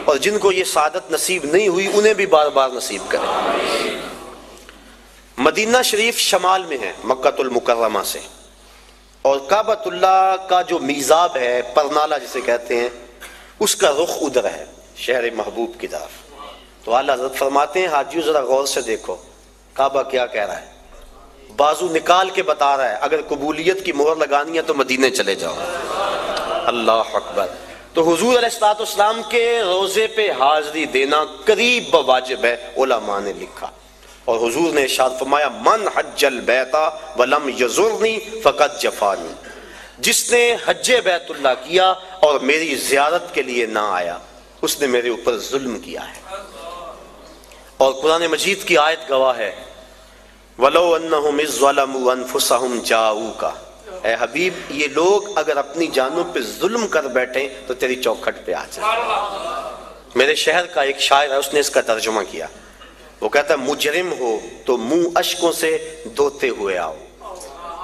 اور جن کو یہ سعادت نصیب نہیں ہوئی انہیں بھی بار بار نصیب کرے. مدینہ شریف شمال میں ہے مکہ المکرمہ سے، اور کعبۃ اللہ کا جو میزاب ہے، پرنالہ جسے کہتے ہیں، اس کا رخ ادھر ہے شہر محبوب کی طرف. تو اعلیٰ حضرت فرماتے ہیں حاجیو ذرا غور سے دیکھو کعبہ کیا کہہ رہا ہے. بازو نکال کے بتا رہا ہے اگر قبولیت کی مہر لگانی ہے تو مدینے چلے جاؤ. اللہ اکبر. تو حضور علیہ السلام کے روزے پہ حاضری دینا قریب واجب ہے، علماء نے لکھا. اور حضور نے ارشاد فرمایا من حج البیت ولم یزرنی فقد جفانی. جس نے حج بیت اللہ کیا اور میری زیارت کے لیے نہ آیا اس نے میرے اوپر ظلم کیا ہے. اور قرآن مجید کی آیت گواہ ہے وَلَوْ أَنَّهُمْ إِذْ ظَلَمُوا أَنفُسَهُمْ جَاءُوكَ. اے حبیب یہ لوگ اگر اپنی جانوں پہ ظلم کر بیٹھیں تو تیری چوکھٹ پہ آ جائیں. میرے شہر کا ایک شاعر ہے، اس نے اس کا ترجمہ کیا. وہ کہتا ہے مجرم ہو تو منہ اشکوں سے دھوتے ہوئے آؤ،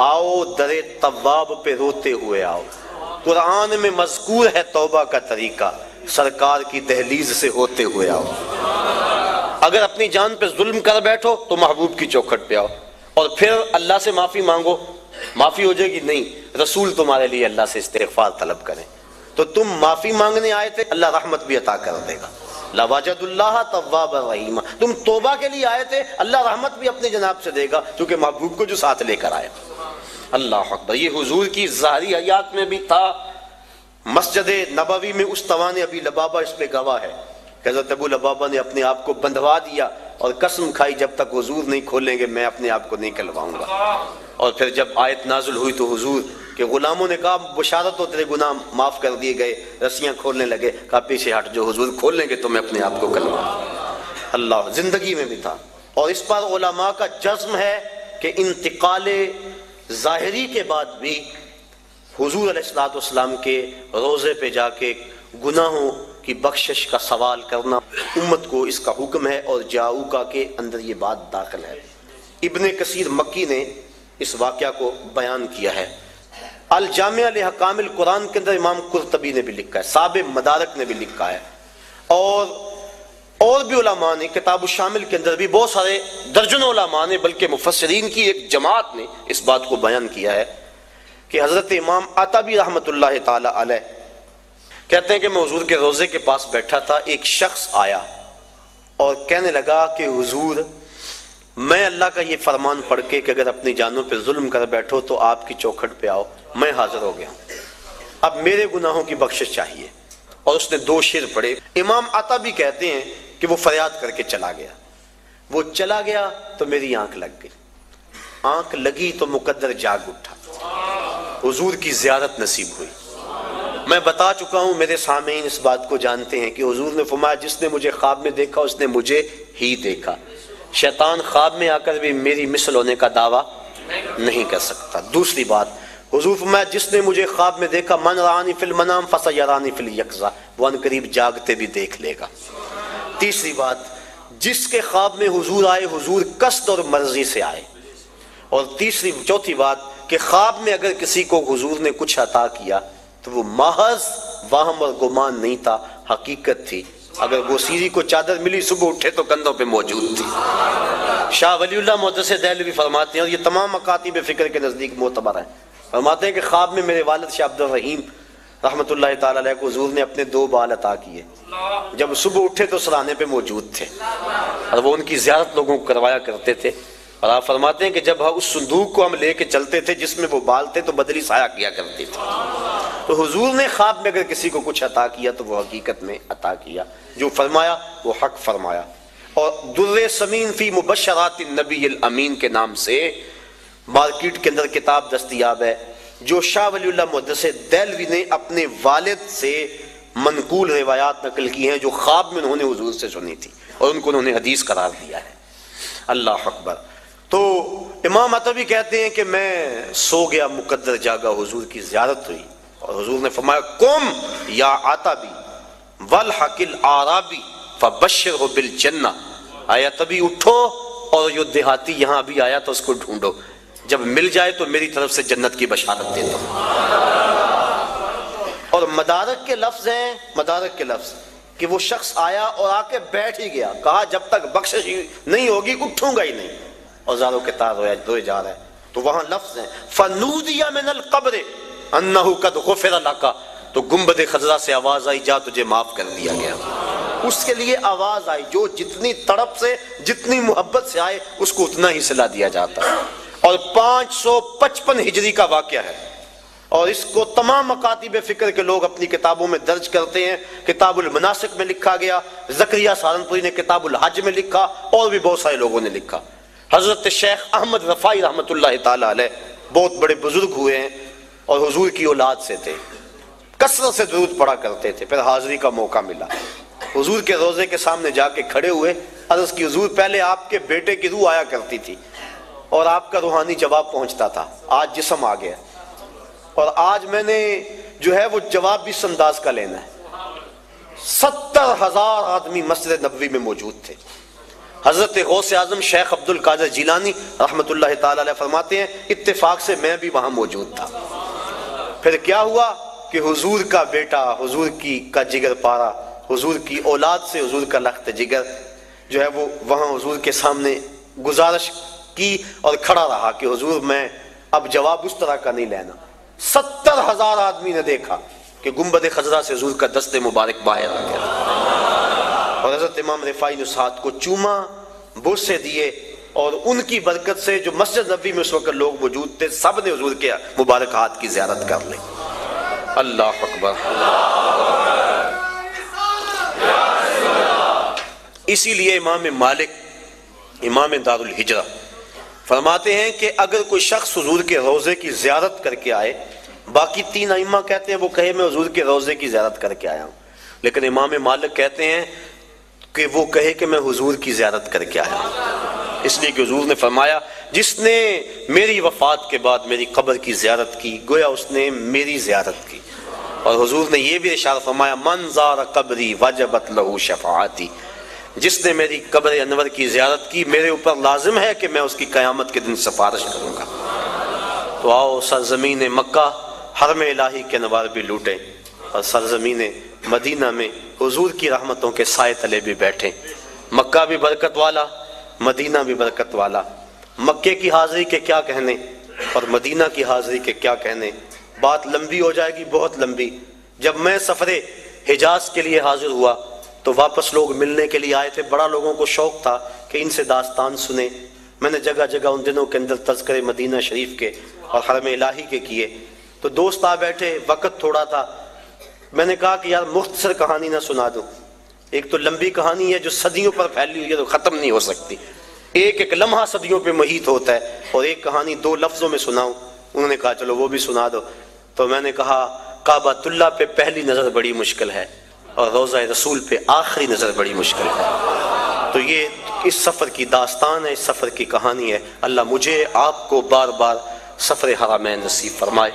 آؤ در تواب پہ روتے ہوئے آؤ. قرآن میں مذکور ہے توبہ کا طریقہ، سرکار کی دہلیز سے ہوتے ہوئے آؤ. اگر اپنی جان پہ ظلم کر بیٹھو تو محبوب کی چوکھٹ پہ آؤ، اور پھر اللہ سے معافی مانگو. معافی ہو جائے گی؟ نہیں، رسول تمہارے لیے اللہ سے استغفار طلب کریں. تو تم معافی مانگنے آئے تھے، اللہ رحمت بھی عطا کر دے گا. لَوَجَدُ اللَّهَ تَوَّابًا رَحِيمًا. تم توبہ کے لیے آئے تھے، اللہ رحمت بھی اپنے جناب سے دے گا کیونکہ محبوب کو جو ساتھ لے کر آئے. اللہ اکبر. یہ حضور کی ظاہری حیات میں بھی تھا. مسجد نبوی میں استوان ابی لبابہ اس پہ گواہ ہے کہ حضرت ابو لبابہ نے اپنے آپ کو بندھوا دیا اور قسم کھائی جب تک حضور نہیں کھولیں گے میں اپنے آپ کو نہیں کھلواؤں گا. اور پھر جب آیت نازل ہوئی تو حضور کے غلاموں نے کہا بشارت ہو تیرے گناہ معاف کر دیے گئے. رسیاں کھولنے لگے، کہا پیچھے ہٹ جو حضور کھول لیں گے تو میں اپنے آپ کو کھلواؤں. اللہ زندگی میں بھی تھا. اور اس پر علماء کا جزم ہے کہ انتقال ظاہری کے بعد بھی حضور علیہ السلام کے روزے پہ جا کے گناہوں کی بخشش کا سوال کرنا امت کو اس کا حکم ہے، اور جاؤکا کے اندر یہ بات داخل ہے. ابن کثیر مکی نے اس واقعہ کو بیان کیا ہے. الجامع لحکام القرآن کے اندر امام قرطبی نے بھی لکھا ہے، صاحب مدارک نے بھی لکھا ہے، اور بھی علماء نے کتاب الشامل کے اندر بھی بہت سارے درجنوں علماء نے بلکہ مفسرین کی ایک جماعت نے اس بات کو بیان کیا ہے کہ حضرت امام عطبی رحمۃ اللہ تعالی علیہ کہتے ہیں کہ میں حضور کے روزے کے پاس بیٹھا تھا، ایک شخص آیا اور کہنے لگا کہ حضور میں اللہ کا یہ فرمان پڑھ کے کہ اگر اپنی جانوں پہ ظلم کر بیٹھو تو آپ کی چوکھٹ پہ آؤ، میں حاضر ہو گیا ہوں، اب میرے گناہوں کی بخشش چاہیے. اور اس نے 2 شعر پڑھے. امام عطبی کہتے ہیں کہ وہ فریاد کر کے چلا گیا. وہ چلا گیا تو میری آنکھ لگ گئی، آنکھ لگی تو مقدر جاگ اٹھا، حضور کی زیارت نصیب ہوئی۔ میں بتا چکا ہوں، میرے سامعین اس بات کو جانتے ہیں کہ حضور نے فرمایا جس نے مجھے خواب میں دیکھا اس نے مجھے ہی دیکھا۔ شیطان خواب میں آ کر بھی میری مثل ہونے کا دعویٰ نہیں کر سکتا۔ دوسری بات، حضور فرمایا جس نے مجھے خواب میں دیکھا من رانی فی المنام فسیرانی فی الیقظہ، وہ ان قریب جاگتے بھی دیکھ لے گا۔ تیسری بات، جس کے خواب میں حضور آئے حضور قصد اور مرضی سے آئے۔ اور چوتھی بات کہ خواب میں اگر کسی کو حضور نے کچھ عطا کیا تو وہ محض وہم اور گمان نہیں تھا، حقیقت تھی۔ اگر وہ سیری کو چادر ملی صبح اٹھے تو کندھوں پہ موجود تھی۔ شاہ ولی اللہ محدث دہلوی فرماتے ہیں، اور یہ تمام مکاتب فکر کے نزدیک معتبر ہیں، فرماتے ہیں کہ خواب میں میرے والد شاہ عبد الرحیم رحمۃ اللہ تعالی علیہ کو حضور نے اپنے 2 بال عطا کیے، جب صبح اٹھے تو سرانے پہ موجود تھے اور وہ ان کی زیارت لوگوں کو کروایا کرتے تھے۔ اور آپ فرماتے ہیں کہ جب اس صندوق کو ہم لے کے چلتے تھے جس میں وہ بال تھے تو بدلی سایہ کیا کرتی تھی۔ تو حضور نے خواب میں اگر کسی کو کچھ عطا کیا تو وہ حقیقت میں عطا کیا، جو فرمایا وہ حق فرمایا۔ اور در ثمین فی مبشرات النبی الامین کے نام سے مارکیٹ کے اندر کتاب دستیاب ہے، جو شاہ ولی اللہ محدث دہلوی نے اپنے والد سے منقول روایات نقل کی ہیں جو خواب میں انہوں نے حضور سے سنی تھی اور ان کو انہوں نے حدیث قرار دیا ہے۔ اللہ اکبر۔ تو امام عطوی کہتے ہیں کہ میں سو گیا مقدر جاگا، حضور کی زیارت ہوئی اور حضور نے فرمایا قم یا عطبی والحق الاعرابی فبشرہ بالجنہ، آیا تبھی اٹھو اور جو دیہاتی یہاں ابھی آیا تو اس کو ڈھونڈو، جب مل جائے تو میری طرف سے جنت کی بشارت دے دو۔ اور مدارک کے لفظ ہیں، مدارک کے لفظ کہ وہ شخص آیا اور آ کے بیٹھ ہی گیا، کہا جب تک بخشش نہیں ہوگی اٹھوں گا ہی نہیں، اوزاروں کے تار روئے جا رہا ہے۔ تو وہاں لفظ ہیں فنودی من القبر انہ قد غفر لک، تو گنبد خضرا سے آواز آئی جا تجھے معاف کر دیا گیا۔ اس کے لیے آواز آئی، جو جتنی تڑپ سے جتنی محبت سے آئے اس کو اتنا ہی صلہ دیا جاتا ہے۔ اور 555 ہجری کا واقعہ ہے، اور اس کو تمام مکاتب فکر کے لوگ اپنی کتابوں میں درج کرتے ہیں۔ کتاب المناسک میں لکھا گیا، زکریہ سہارنپوری نے کتاب الحج میں لکھا، اور بھی بہت سارے لوگوں نے لکھا۔ حضرت شیخ احمد رفاعی رحمۃ اللہ تعالی علیہ بہت بڑے بزرگ ہوئے ہیں اور حضور کی اولاد سے تھے، کثرت سے درود پڑھا کرتے تھے۔ پھر حاضری کا موقع ملا، حضور کے روضے کے سامنے جا کے کھڑے ہوئے، عرض کی حضور پہلے آپ کے بیٹے کی روح آیا کرتی تھی اور آپ کا روحانی جواب پہنچتا تھا، آج جسم آ گیا اور آج میں نے جو ہے وہ جواب بھی اس انداز کا لینا ہے۔ 70,000 آدمی مسجد نبوی میں موجود تھے۔ حضرت غوث اعظم شیخ عبد القادر جیلانی رحمۃ اللہ تعالی علیہ فرماتے ہیں اتفاق سے میں بھی وہاں موجود تھا۔ پھر کیا ہوا کہ حضور کا بیٹا، حضور کا جگر پارا، حضور کی اولاد سے حضور کا لخت جگر جو ہے وہ وہاں حضور کے سامنے گزارش کی اور کھڑا رہا کہ حضور میں اب جواب اس طرح کا نہیں لینا۔ 70,000 آدمی نے دیکھا کہ گنبد خضرا سے حضور کا دست مبارک باہر آ گیا، اور حضرت امام رفاعی نے اس ہاتھ کو چوما، بوسے دیے، اور ان کی برکت سے جو مسجد نبوی میں اس وقت لوگ موجود تھے سب نے حضور کے مبارک ہاتھ کی زیارت کر لی۔ اللہ اکبر۔ اسی لیے امام مالک امام دار الہجرہ فرماتے ہیں کہ اگر کوئی شخص حضور کے روضے کی زیارت کر کے آئے، باقی 3 ائمہ کہتے ہیں وہ کہے میں حضور کے روضے کی زیارت کر کے آیا ہوں، لیکن امام مالک کہتے ہیں کہ وہ کہے کہ میں حضور کی زیارت کر کے آیا ہوں، اس لیے کہ حضور نے فرمایا جس نے میری وفات کے بعد میری قبر کی زیارت کی گویا اس نے میری زیارت کی۔ اور حضور نے یہ بھی ارشاد فرمایا من زار قبری وجبت لہ شفاعتی، جس نے میری قبر انور کی زیارت کی میرے اوپر لازم ہے کہ میں اس کی قیامت کے دن سفارش کروں گا۔ تو آؤ سرزمین مکہ حرم الہی کے انوار بھی لوٹیں اور سرزمین مدینہ میں حضور کی رحمتوں کے سائے تلے بھی بیٹھیں۔ مکہ بھی برکت والا، مدینہ بھی برکت والا، مکے کی حاضری کے کیا کہنے اور مدینہ کی حاضری کے کیا کہنے، بات لمبی ہو جائے گی، بہت لمبی۔ جب میں سفر حجاز کے لیے حاضر ہوا تو واپس لوگ ملنے کے لیے آئے تھے، بڑا لوگوں کو شوق تھا کہ ان سے داستان سنیں۔ میں نے جگہ جگہ ان دنوں کے اندر تذکرے مدینہ شریف کے اور حرم الہی کے کیے، تو دوست آ بیٹھے، وقت تھوڑا تھا، میں نے کہا کہ یار مختصر کہانی نہ سنا دوں، ایک تو لمبی کہانی ہے جو صدیوں پر پھیلی ہوئی ہے تو ختم نہیں ہو سکتی، ایک ایک لمحہ صدیوں پہ محیط ہوتا ہے، اور ایک کہانی 2 لفظوں میں سناؤں۔ انہوں نے کہا چلو وہ بھی سنا دو، تو میں نے کہا کعبۃ اللہ پہ پہلی نظر بڑی مشکل ہے اور روضہ رسول پہ آخری نظر بڑی مشکل ہے۔ تو یہ اس سفر کی داستان ہے، اس سفر کی کہانی ہے۔ اللہ مجھے آپ کو بار بار سفر حرمین نصیب فرمائے۔